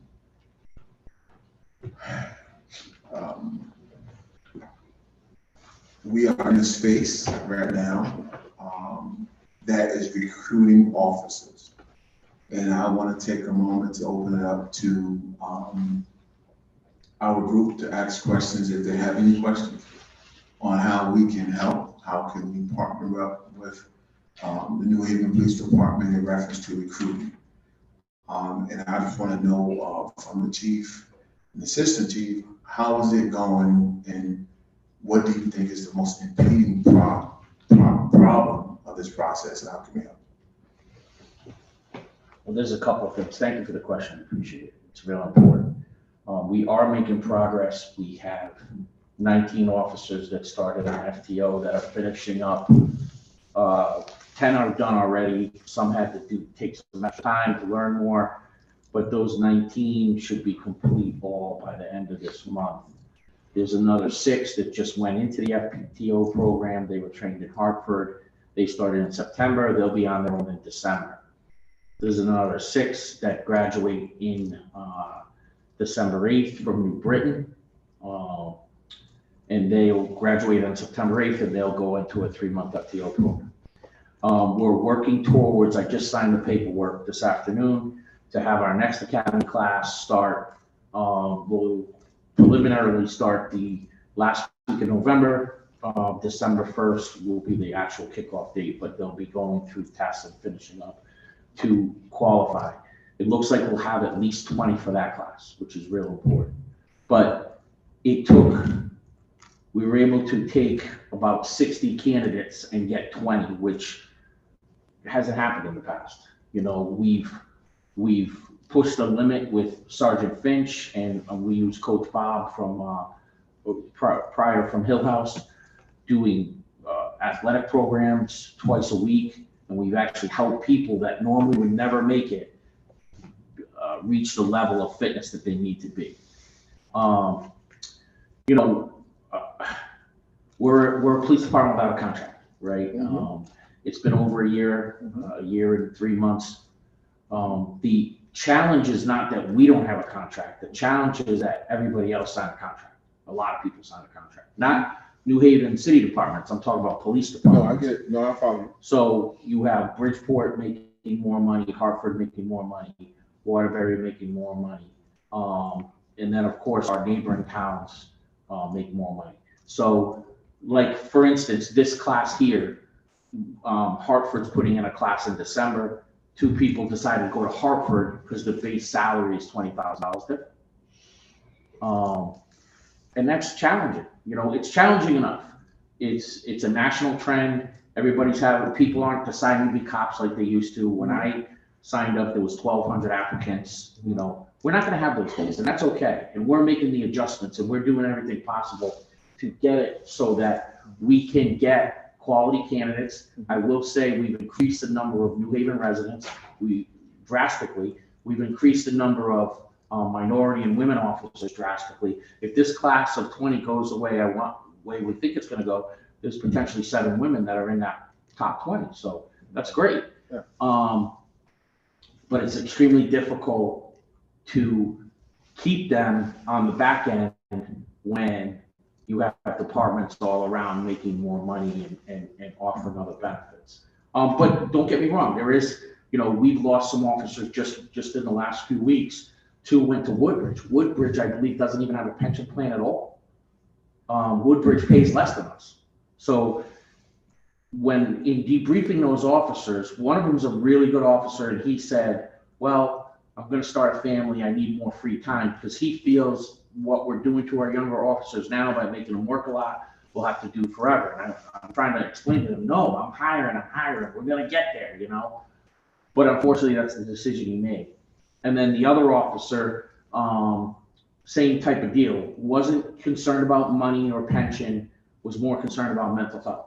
We are in a space right now that is recruiting officers. And I want to take a moment to open it up to our group to ask questions if they have any questions on how we can help, how can we partner up with the New Haven Police Department in reference to recruiting. And I just want to know from the chief and the assistant chief, how is it going and what do you think is the most impeding problem of this process and how can we help? Well, there's a couple of things. Thank you for the question. I appreciate it. It's real important. We are making progress. We have 19 officers that started our FTO that are finishing up. 10 are done already. Some had to take some extra time to learn more, but those 19 should be complete all by the end of this month. There's another 6 that just went into the FTO program. They were trained in Hartford. They started in September. They'll be on their own in December. There's another 6 that graduate in December 8th from New Britain. And they'll graduate on September 8th and they'll go into a 3-month FTO program. We're working towards, I just signed the paperwork this afternoon to have our next academy class start. We'll preliminarily start the last week of November. December 1st will be the actual kickoff date, but they'll be going through tests and finishing up to qualify. It looks like we'll have at least 20 for that class, which is real important. But we were able to take about 60 candidates and get 20, which hasn't happened in the past. You know, we've pushed the limit with Sergeant Finch, and we use Coach Bob from prior from Hill House, doing athletic programs twice a week, and we've actually helped people that normally would never make it reach the level of fitness that they need to be. You know, we're a police department without a contract, right? Mm-hmm. It's been over a year and 3 months. The challenge is not that we don't have a contract. The challenge is that everybody else signed a contract. A lot of people signed a contract. Not New Haven city departments. I'm talking about police departments. No, I get it. No, I follow you. So you have Bridgeport making more money, Hartford making more money, Waterbury making more money. And then of course our neighboring towns make more money. So like, for instance, this class here, Hartford's putting in a class in December. 2 people decided to go to Hartford because the base salary is $20,000 different. And that's challenging. You know, it's challenging enough. It's a national trend. People aren't deciding to be cops like they used to. When I signed up, there was 1,200 applicants. You know, we're not going to have those days, and that's okay. And we're making the adjustments, and we're doing everything possible to get it so that we can get quality candidates. I will say we've increased the number of New Haven residents. Drastically. We've increased the number of minority and women officers drastically. If this class of 20 goes the way we think it's going to go, there's potentially 7 women that are in that top 20. So that's great. Yeah. But it's extremely difficult to keep them on the back end when you have departments all around making more money and offering other benefits. But don't get me wrong, there is, you know, we've lost some officers just in the last few weeks. 2 went to Woodbridge. Woodbridge, I believe, doesn't even have a pension plan at all. Woodbridge pays less than us. So when in debriefing those officers, one of them is a really good officer, and he said, well, I'm going to start a family. I need more free time, because he feels what we're doing to our younger officers now by making them work a lot, we'll have to do forever. And I'm trying to explain to them, no, I'm hiring. We're going to get there, you know. But unfortunately, that's the decision he made. And then the other officer, same type of deal, wasn't concerned about money or pension, was more concerned about mental health.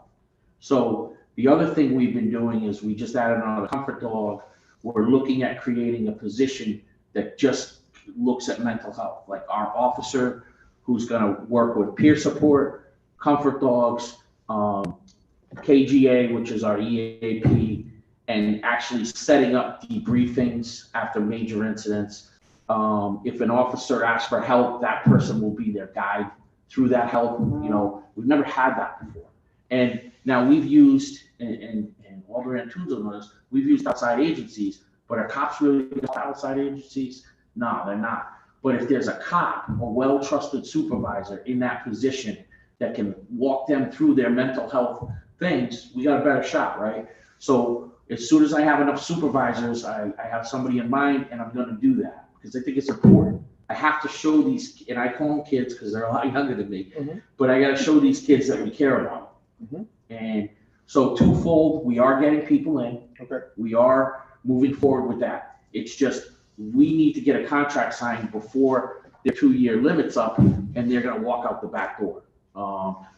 So the other thing we've been doing is we just added another comfort dog. We're looking at creating a position that just looks at mental health, like our officer who's going to work with peer support, comfort dogs, KGA, which is our EAP, and actually setting up debriefings after major incidents. If an officer asks for help, that person will be their guide through that help. You know, we've never had that before. And now we've used, and Alder Antunes on this, we've used outside agencies, but are cops really outside agencies? No, they're not. But if there's a cop, a well-trusted supervisor in that position that can walk them through their mental health things, we got a better shot, right? So as soon as I have enough supervisors, I have somebody in mind, and I'm gonna do that, because I think it's important. I have to show these, and I call them kids because they're a lot younger than me, but I gotta show these kids that we care about them. And so twofold, we are getting people in. Okay. We are moving forward with that. It's just, we need to get a contract signed before their 2-year limit's up, and they're gonna walk out the back door.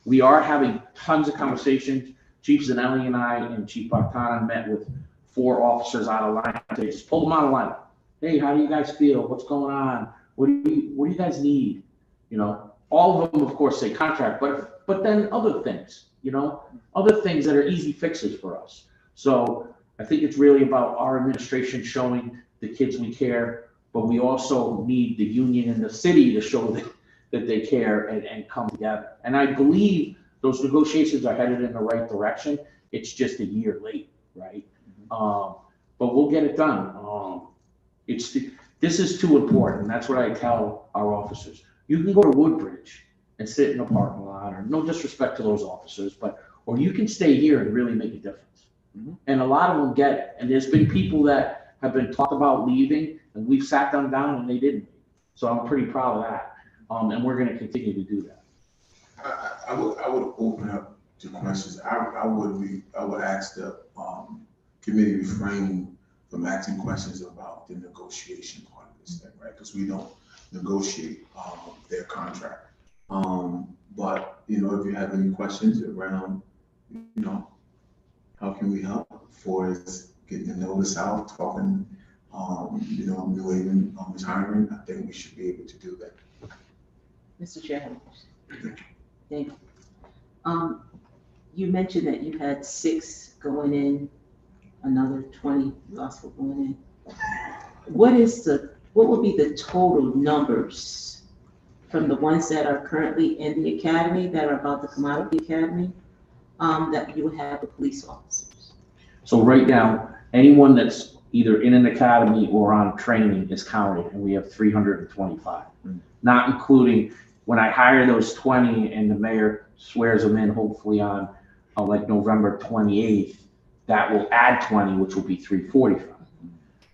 We are having tons of conversations. Chief Zanelli and I and Chief Bartana met with 4 officers out of line. They just pulled them out of line. Hey, how do you guys feel? What's going on? What do you guys need? You know, all of them, of course, say contract, but then other things, you know, other things that are easy fixes for us. So I think it's really about our administration showing the kids we care, but we also need the union and the city to show that they care and come together. And I believe those negotiations are headed in the right direction. It's just a year late, right? But we'll get it done. This is too important. That's what I tell our officers. You can go to Woodbridge and sit in a parking lot, or no disrespect to those officers, or you can stay here and really make a difference. And a lot of them get it. And there's been people that have been talked about leaving, and we've sat them down and they didn't. So I'm pretty proud of that. And we're going to continue to do that. I would open up to questions. I would ask the committee refrain from asking questions about the negotiation part of this thing, right? Because we don't negotiate their contract. But you know, if you have any questions around, you know, how can we help for getting the notice out, talking, you know, New Haven retiring, I think we should be able to do that. Mr. Chair, I have a question. Thank you. You mentioned that you had 6 going in, another 20 lost for going in. What would be the total numbers from the ones that are currently in the academy, that are about to come out of the academy, that you would have the police officers? So right now, anyone that's either in an academy or on training is counted, and we have 325, not including when I hire those 20 and the mayor swears them in, hopefully on like November 28th, that will add 20, which will be 345.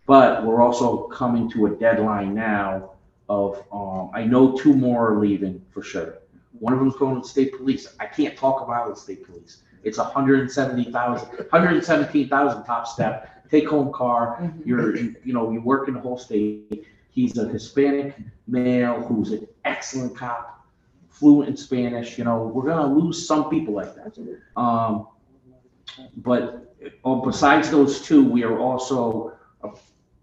But we're also coming to a deadline now of, I know 2 more are leaving for sure. One of them's going to state police. I can't talk about the state police. It's 117,000 top step, take home car. You work in the whole state. He's a Hispanic male who's an excellent cop, fluent in Spanish. You know, we're gonna lose some people like that. But besides those 2, we are also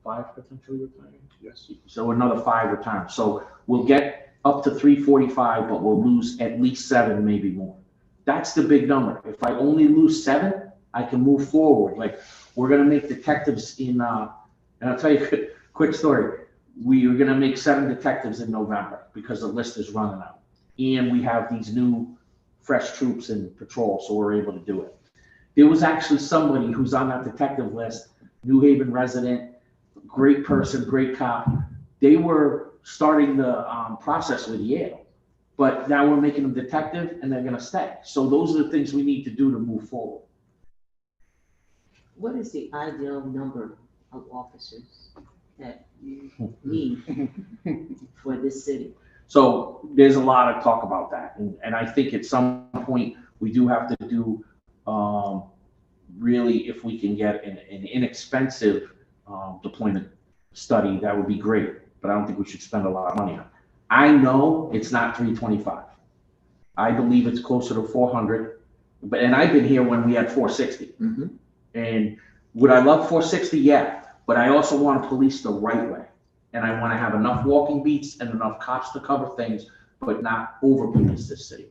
5 potentially retiring. Yes. So another 5 retiring. So we'll get up to 345, but we'll lose at least 7, maybe more. That's the big number. If I only lose 7, I can move forward. Like, we're gonna make detectives in, and I'll tell you a quick story. We are gonna make 7 detectives in November because the list is running out. And we have these new fresh troops in patrol, so we're able to do it. There was actually somebody who's on that detective list, New Haven resident, great person, great cop. They were starting the process with Yale, but now we're making them detective and they're gonna stay. So those are the things we need to do to move forward. What is the ideal number of officers that you need for this city? So there's a lot of talk about that. And I think at some point we do have to do, really, if we can get an inexpensive deployment study, that would be great. But I don't think we should spend a lot of money on it. I know it's not 325. I believe it's closer to 400. And I've been here when we had 460. And would I love 460? Yeah. But I also want to police the right way. And I want to have enough walking beats and enough cops to cover things, but not over police this city.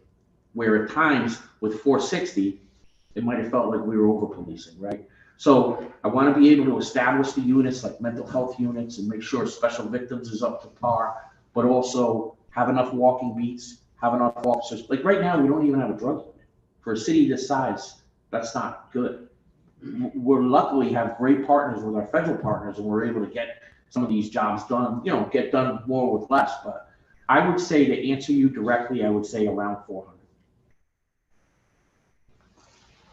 Where at times with 460, it might have felt like we were over policing, right? So I want to be able to establish the units like mental health units and make sure special victims is up to par, but also have enough walking beats, have enough officers. Like right now, we don't even have a drug unit. For a city this size, that's not good. We're luckily have great partners with our federal partners, and we're able to get some of these jobs done, get done more with less. But I would say, to answer you directly, I would say around 400.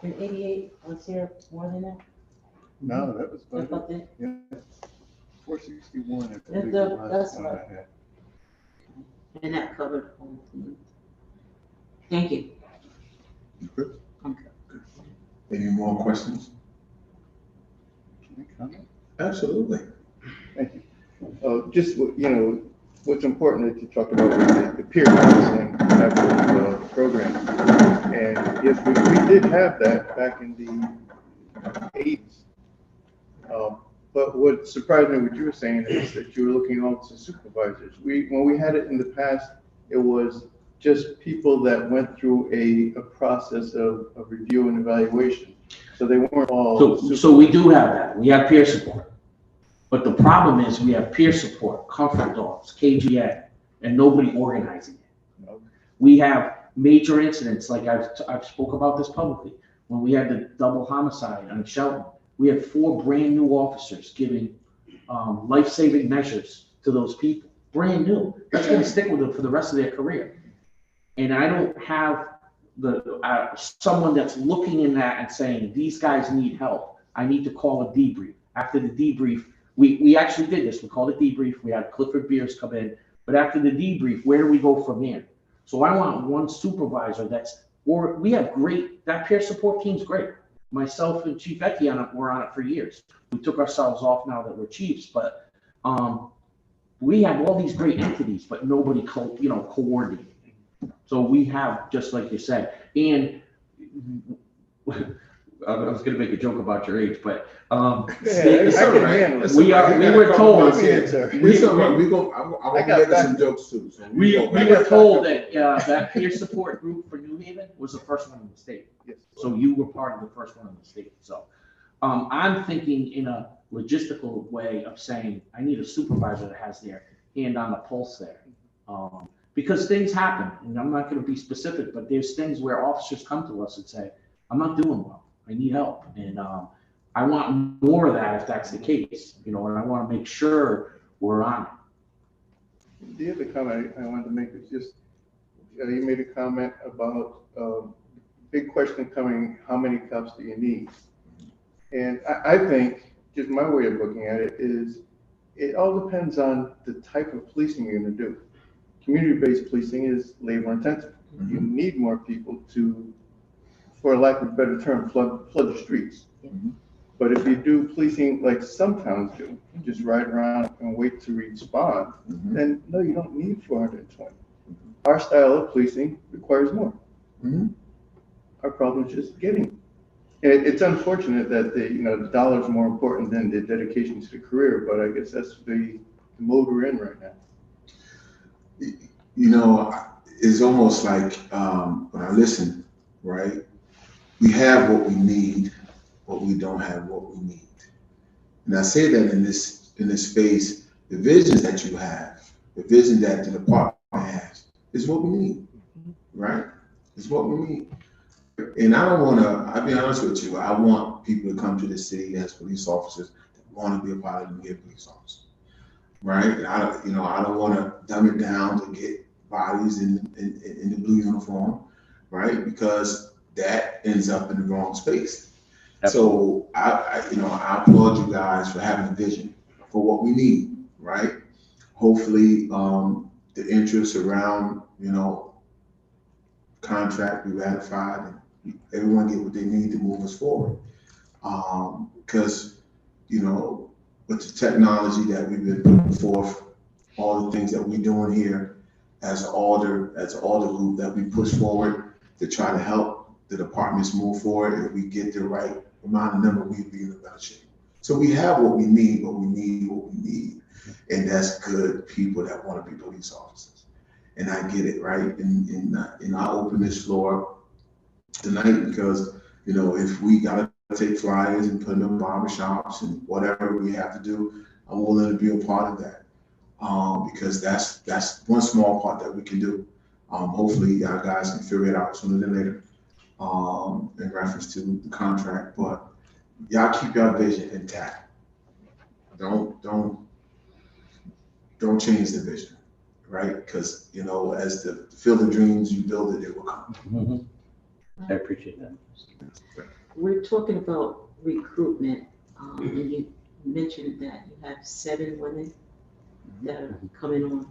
And 88, was there more than that? No, that was I about thought it. that, Yeah. 461. I That's believe the- the last that's one right. I had. and that covered all of them. Thank you. Good. Okay. Any more questions? Can I comment? Absolutely. Thank you. Just, what's important that you talked about was the peer counseling type of program. And yes, we did have that back in the 80s. But what surprised me, what you were saying, is that you were looking also to supervisors. When we had it in the past, it was just people that went through a process of review and evaluation. So they weren't all. So we do have that. We have peer support. But the problem is we have peer support, comfort dogs, KGA, and nobody organizing it. Okay. We have major incidents, like I've spoke about this publicly. When we had the double homicide on Shelton, we had 4 brand new officers giving life-saving measures to those people. Brand new. That's going to stick with them for the rest of their career. And I don't have someone that's looking in that and saying, these guys need help. I need to call a debrief. After the debrief, we actually did this. We called it debrief. We had Clifford Beers come in. But after the debrief, where do we go from there? So I want one supervisor we have that peer support team's great. Myself and Chief Ecke were on it for years. We took ourselves off now that we're chiefs, but we have all these great entities, but nobody coordinating. So we have, just like you said, and I was going to make a joke about your age, but It's all right. we were told. It's all right. I'm gonna get some jokes too. So We were told that that peer support group for New Haven was the first one in the state. Yes. So you were part of the first one in the state. So I'm thinking in a logistical way of saying, I need a supervisor that has their hand on the pulse there. Because things happen, and I'm not going to be specific, but there's things where officers come to us and say, I'm not doing well. I need help. And I want more of that if that's the case, and I want to make sure we're on it. The other comment I wanted to make is just, you made a comment about big question coming, how many cops do you need? And I think, just my way of looking at it is, it all depends on the type of policing you're gonna do. Community-based policing is labor intensive. Mm-hmm. You need more people to, for lack of a better term, flood the streets. Mhm. But if you do policing like some towns do, just ride around and wait to respond, Mhm. then no, you don't need 420. Our style of policing requires more. Mhm. Our problem is just getting. It's unfortunate that the dollar is more important than the dedication to the career, but I guess that's the mode we're in right now. It's almost like when I listen, right? We have what we need, but we don't have what we need. And I say that in this space, the visions that you have, the vision that the department has, is what we need, right? It's what we need. And I'll be honest with you, I want people to come to the city as police officers that want to be a part of the New Haven police officer, right? And I don't want to dumb it down to get bodies in the blue uniform, right? Because that ends up in the wrong space. So I applaud you guys for having a vision for what we need, right? Hopefully, the interests around, contract be ratified and everyone get what they need to move us forward. Because, with the technology that we've been putting forth, all the things that we're doing here as an alder group that we push forward to try to help the departments move forward, if we get the right amount of number, we'd be in a better shape. So we have what we need, but we need what we need. And that's good people that want to be police officers. And I get it, right? And I open this floor tonight because, if we got to take flyers and put them in barbershops and whatever we have to do, I'm willing to be a part of that. Because that's one small part that we can do. Hopefully our guys can figure it out sooner than later. in reference to the contract, but y'all keep your vision intact. Don't change the vision, right? Because, you know, as the field of dreams, you build it, it will come. Mhm. I appreciate that. We're talking about recruitment, and you mentioned that you have 7 women that are coming on.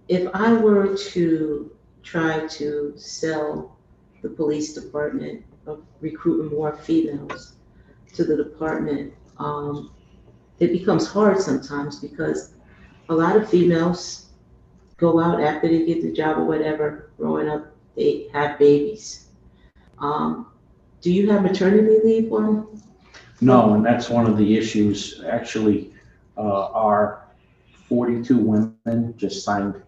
If I were to try to sell the police department of recruiting more females to the department, it becomes hard sometimes because a lot of females go out after they get the job or whatever, growing up, they have babies. Do you have maternity leave for them? No, and that's one of the issues. Actually, our 42 women just signed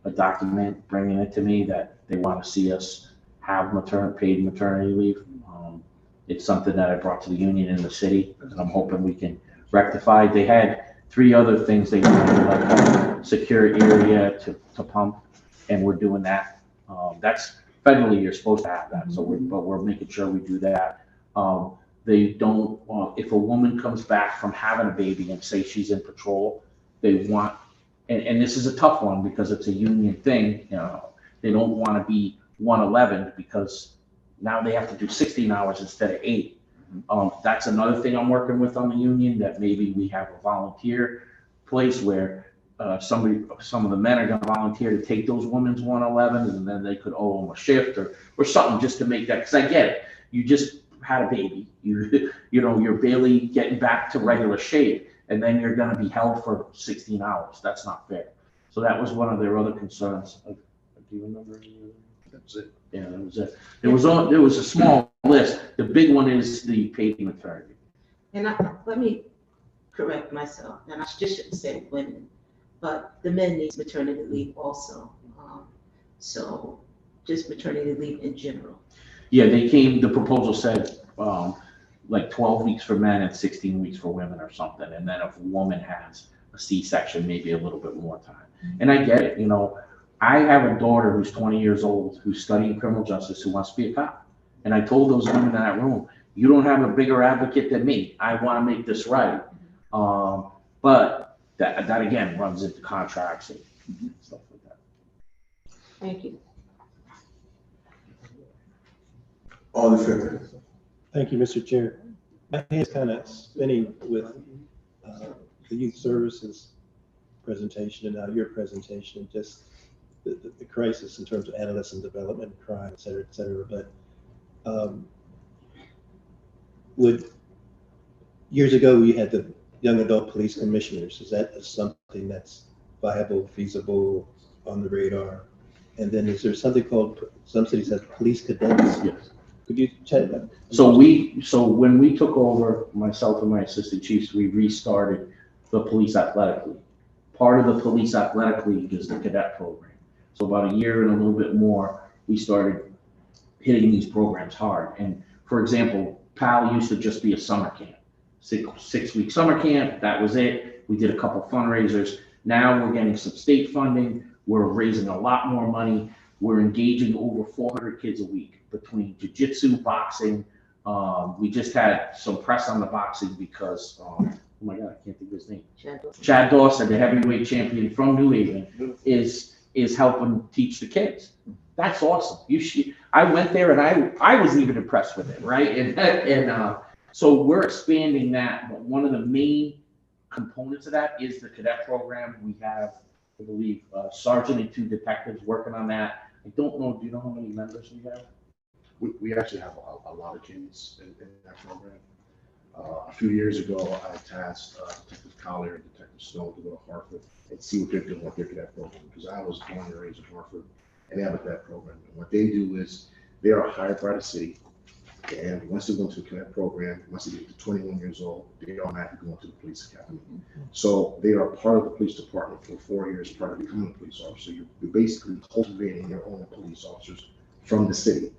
a document bringing it to me that they want to see us have paid maternity leave. It's something that I brought to the union in the city, and I'm hoping we can rectify. They had 3 other things they wanted, like a secure area to pump, and we're doing that. That's federally, you're supposed to have that, so we're making sure we do that. They don't, if a woman comes back from having a baby and say she's in patrol, they want, and this is a tough one because it's a union thing, you know, they don't want to be 111 because now they have to do 16 hours instead of 8. That's another thing I'm working with on the union, that maybe we have a volunteer place where some of the men are going to volunteer to take those women's 111s, and then they could owe them a shift or something just to make that, because I get it. You just had a baby, you know, you're barely getting back to regular shape, and then you're going to be held for 16 hours. That's not fair. So that was one of their other concerns. Do you remember any of them? That's it. Yeah, that was it. There was a small list. The big one is the paid maternity. And let me correct myself, and I just shouldn't say women, but the men need maternity leave also. So just maternity leave in general. Yeah, the proposal said like 12 weeks for men and 16 weeks for women or something. And then if a woman has a C-section, maybe a little bit more time. And I get it, you know, I have a daughter who's 20 years old, who's studying criminal justice, who wants to be a cop. And I told those women in that room, you don't have a bigger advocate than me. I want to make this right. But that again runs into contracts and stuff like that. Thank you. All in favor? Thank you, Mr. Chair. My hand's kind of spinning with the youth services presentation and now your presentation, just the crisis in terms of adolescent development, crime, et cetera. But years ago, we had the young adult police commissioners. Is that something that's viable, feasible, on the radar? And then is there something called, some cities have police cadets? Yes. Could you chat that? So when we took over, myself and my assistant chiefs, we restarted the police athletic league. Part of the police athletic league is the cadet program. So about a year and a little bit more, we started hitting these programs hard. And for example, PAL used to just be a summer camp, six-week summer camp. That was it. We did a couple fundraisers. Now we're getting some state funding. We're raising a lot more money. We're engaging over 400 kids a week between jiu-jitsu, boxing. We just had some press on the boxing because, oh my God, I can't think of his name. Chad Dawson, the heavyweight champion from New Haven, is helping teach the kids. That's awesome. I went there and I was even impressed with it, right? And so we're expanding that. But one of the main components of that is the cadet program. We have, I believe, sergeant and 2 detectives working on that. I don't know. Do you know how many members we have? We actually have a lot of kids in that program. A few years ago, I tasked Detective Collier and Detective Snow to go to Hartford and see what they're doing with their cadet program, because I was born and raised in Hartford, and they have a cadet program. And what they do is they are hired by the city, and once they go into the cadet program, once they get to 21 years old, they automatically go into the police academy. So they are part of the police department for 4 years prior to becoming a police officer. You're basically cultivating your own police officers from the city,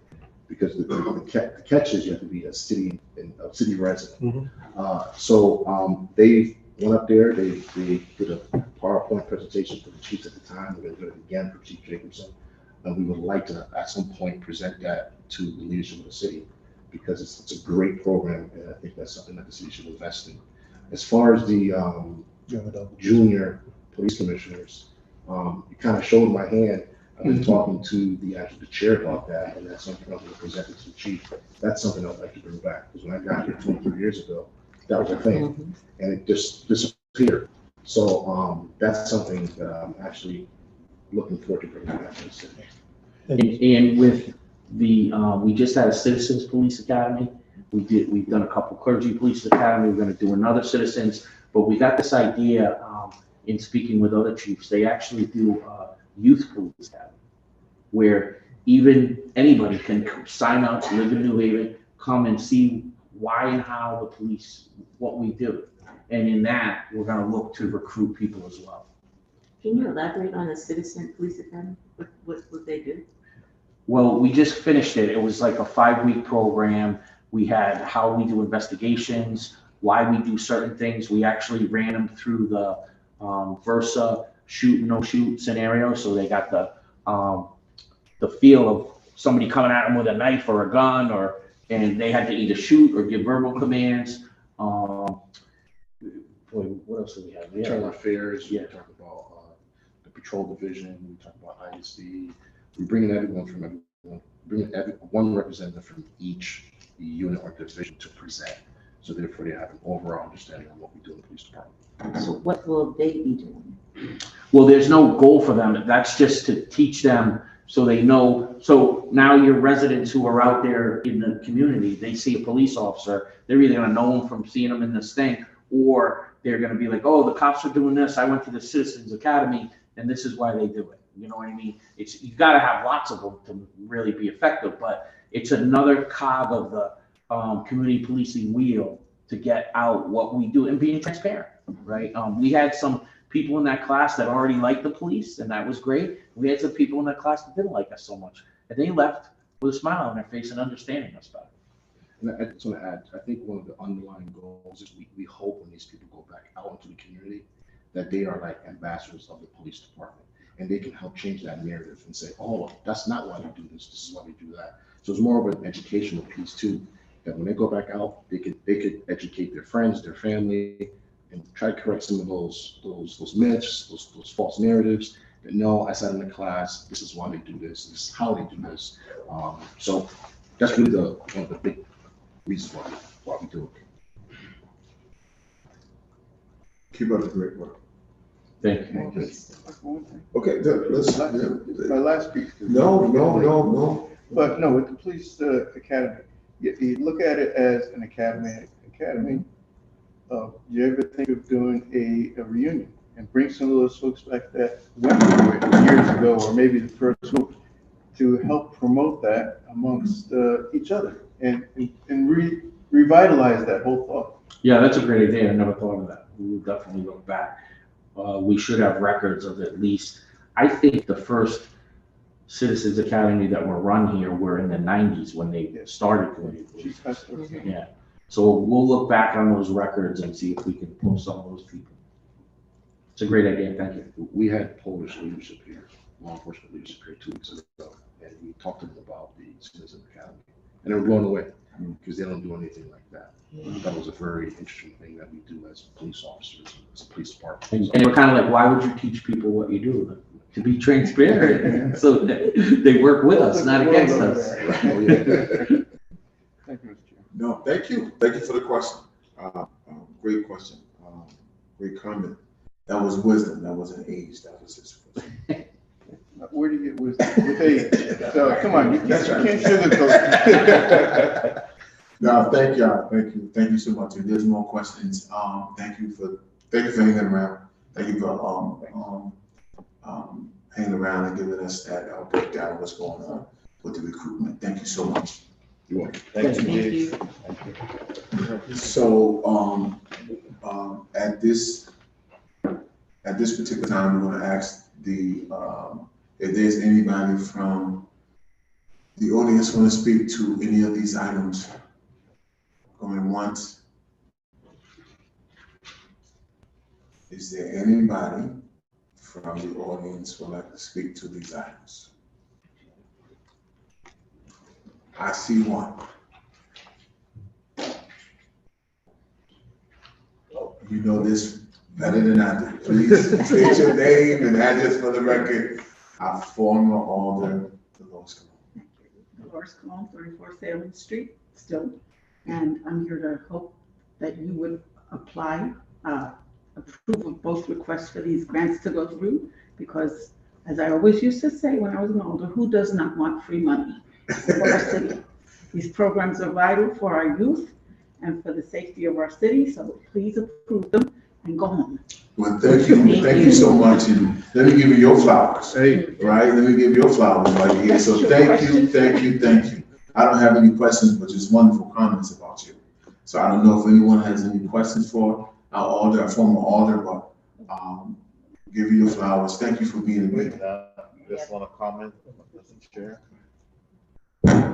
because the catch is you have to be a city resident. So they went up there, they did a PowerPoint presentation for the chiefs at the time. We're going to do it again for Chief Jacobson. And we would like to, at some point, present that to the leadership of the city, because it's a great program, and I think that's something that the city should invest in. As far as the junior police commissioners, you kind of showed my hand. I've been talking to the chair about that, and that's something I'm going to present it to the chief. That's something I'd like to bring back, because when I got here 23 years ago, that was a thing, and it just disappeared. So that's something that I'm actually looking forward to bringing back to the city. And with the, we just had a Citizens Police Academy. We've done a couple clergy police academy. We're gonna do another citizens, but we got this idea, in speaking with other chiefs, they actually do youth police academy, where even anybody can sign up, live in New Haven, come and see why and how the police, what we do. And in that, we're gonna look to recruit people as well. Can you elaborate on the Citizen Police Academy? What they do? Well, we just finished it. It was like a 5-week program. We had how we do investigations, why we do certain things. We actually ran them through the Versa shoot, no shoot scenario. So they got the feel of somebody coming at them with a knife or a gun, and they had to either shoot or give verbal commands. Boy, what else do we have? Internal affairs, Yeah. we talk about the patrol division, we talk about ISD. We're bringing everyone from everyone, bringing one representative from each unit or division to present. So therefore, they have an overall understanding of what we do in the police department. So what will they be doing? Well, there's no goal for them. That's just to teach them so they know. So now your residents who are out there in the community, they see a police officer, they're either gonna know him from seeing him in this thing, or they're gonna be like, oh, the cops are doing this. I went to the Citizens Academy and this is why they do it. You know what I mean? You gotta have lots of them to really be effective, but it's another cog of the community policing wheel to get out what we do and being transparent, right? We had some people in that class that already liked the police, and that was great. We had some people in that class that didn't like us so much, and they left with a smile on their face and understanding us better. And I just want to add, I think one of the underlying goals is we hope when these people go back out into the community that they are like ambassadors of the police department, and they can help change that narrative and say, oh, that's not why we do this. This is why we do that. So it's more of an educational piece too, that when they go back out, they could educate their friends, their family, and try to correct some of those myths, those false narratives. That no, I sat in the class. This is why they do this. This is how they do this. So that's really one of the big reasons why we do it. Keep up the great work. Thank you. Okay, let's. My last piece. No. But no, with the police academy, you look at it as an academy. You ever think of doing a reunion and bring some of those folks back that went through it years ago, or maybe the first group, to help promote that amongst each other and revitalize that whole thought? Yeah, that's a great idea. I never thought of that. We will definitely look back. We should have records of at least, I think the first Citizens Academy that were run here were in the 90s when they started doing it. Yeah. So we'll look back on those records and see if we can pull some of those people. It's a great idea. Thank you. We had Polish leadership here, law enforcement leadership here 2 weeks ago, and we talked to them about the Citizen Academy, and they were blown away because they don't do anything like that. That was a very interesting thing that we do as police officers, as a police department. And we're kind of like, why would you teach people what you do? To be transparent, so they work with us, not against us. Thank you, Mr. Chair. No, thank you. Thank you for the question. Great question. Great comment. That was wisdom. That wasn't age. That was just. Where do you get wisdom? With age. So come on, you can't sugarcoat. No, thank y'all. Thank you so much. If there's more questions, thank you for hanging around. Thank you for hanging around and giving us that breakdown of what's going on with the recruitment. Thank you so much. You're welcome. Thank you. So at this particular time, we're going to ask if there's anybody from the audience want to speak to any of these items. Going once. Is there anybody from the audience who would like to speak to these items? I see one. You know this better than I do. Please state your name and address for the record. Our former alder, Dolores Colon. Dolores Colon, 34 Salem Street, still. And I'm here to hope that you would apply, approve of both requests for these grants to go through, because as I always used to say when I was an alder, who does not want free money for our city? These programs are vital for our youth and for the safety of our city, so please approve them and go home. Well, thank you so much, and let me give you your flowers. Hey, Right, let me give you your flowers right here. So thank you. I don't have any questions, but just wonderful comments about you. So I don't know if anyone has any questions for our alder, our former alder, but give you your flowers. Thank you for being Wait, here. just want to comment, Mr. Chair.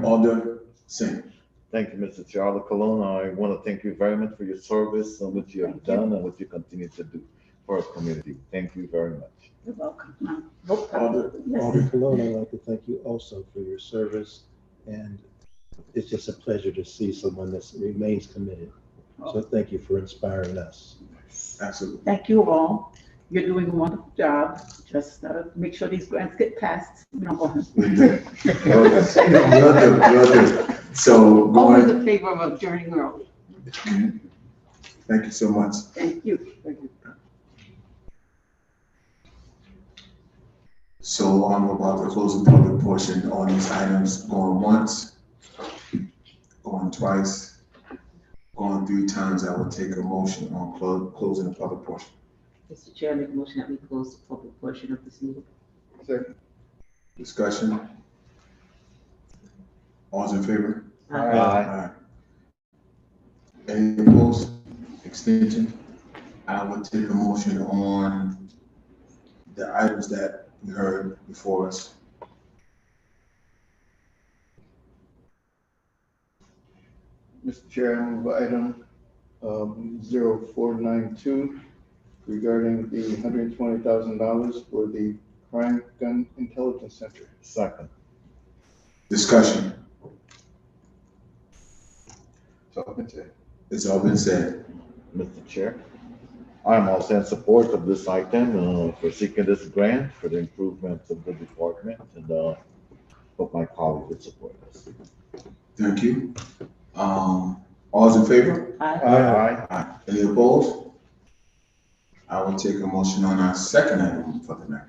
Alder Singh. Thank you, Mr. Chair. Alder Colon, I want to thank you very much for your service and what you have done and what you continue to do for our community. Thank you very much. You're welcome. Alder, Alder Cologne, I'd like to thank you also for your service, and it's just a pleasure to see someone that remains committed. So thank you for inspiring us. absolutely. Thank you all. You're doing a wonderful job. Just make sure these grants get passed. You know, go home. Will do. Will do. So Always going, in favor of adjourning early. thank you so much. Thank you. Thank you. So I'm about to close the public portion on these items, going once, going twice, going 3 times. I will take a motion on closing the public portion. Mr. Chair, I make a motion that we close the public portion of this meeting. Second. Discussion? All's in favor? Aye. Any opposed? Extension? I will take a motion on the items that we heard before us. Mr. Chair, I move item 0492 regarding the $120,000 for the Crime Gun Intelligence Center. Second. Discussion? So, It's all been said. Mr. Chair, I am also in support of this item for seeking this grant for the improvement of the department, and hope my colleagues would support this. Thank you. All's in favor? Aye. Aye. Any opposed? I will take a motion on our second item for the night.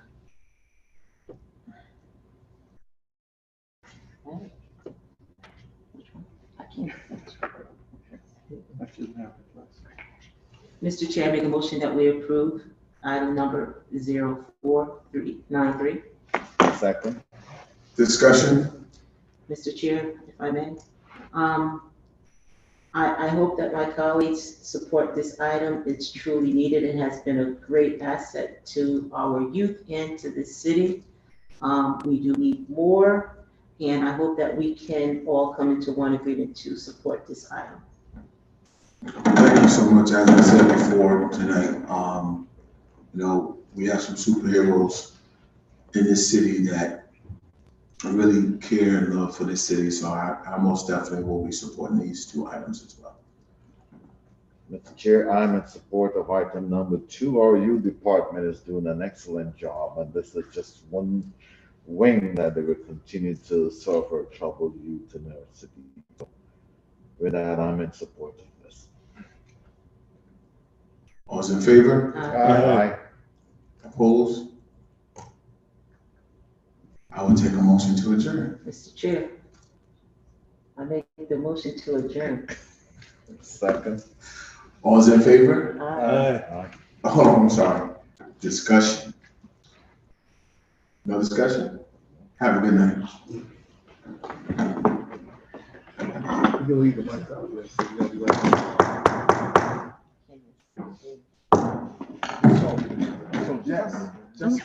Mr. Chair, I make a motion that we approve item number 0493. Second. Discussion? Mr. Chair, if I may. I hope that my colleagues support this item. It's truly needed. It has been a great asset to our youth and to the city. We do need more, and I hope that we can all come into one agreement to support this item. Thank you so much. As I said before tonight, we have some superheroes in this city that really care and love for this city. So I most definitely will be supporting these 2 items as well. Mr. Chair, I'm in support of item number 2. Our youth department is doing an excellent job, and this is just one wing that they will continue to serve our troubled youth in our city. So with that, I'm in support of this. All's in favor? Aye. Opposed? I will take a motion to adjourn. Mr. Chair, I make the motion to adjourn. Second. All's in favor? Aye. Oh, I'm sorry. Discussion? No discussion? Have a good night. You can leave the mic out there, so you gotta be like- So, yes, just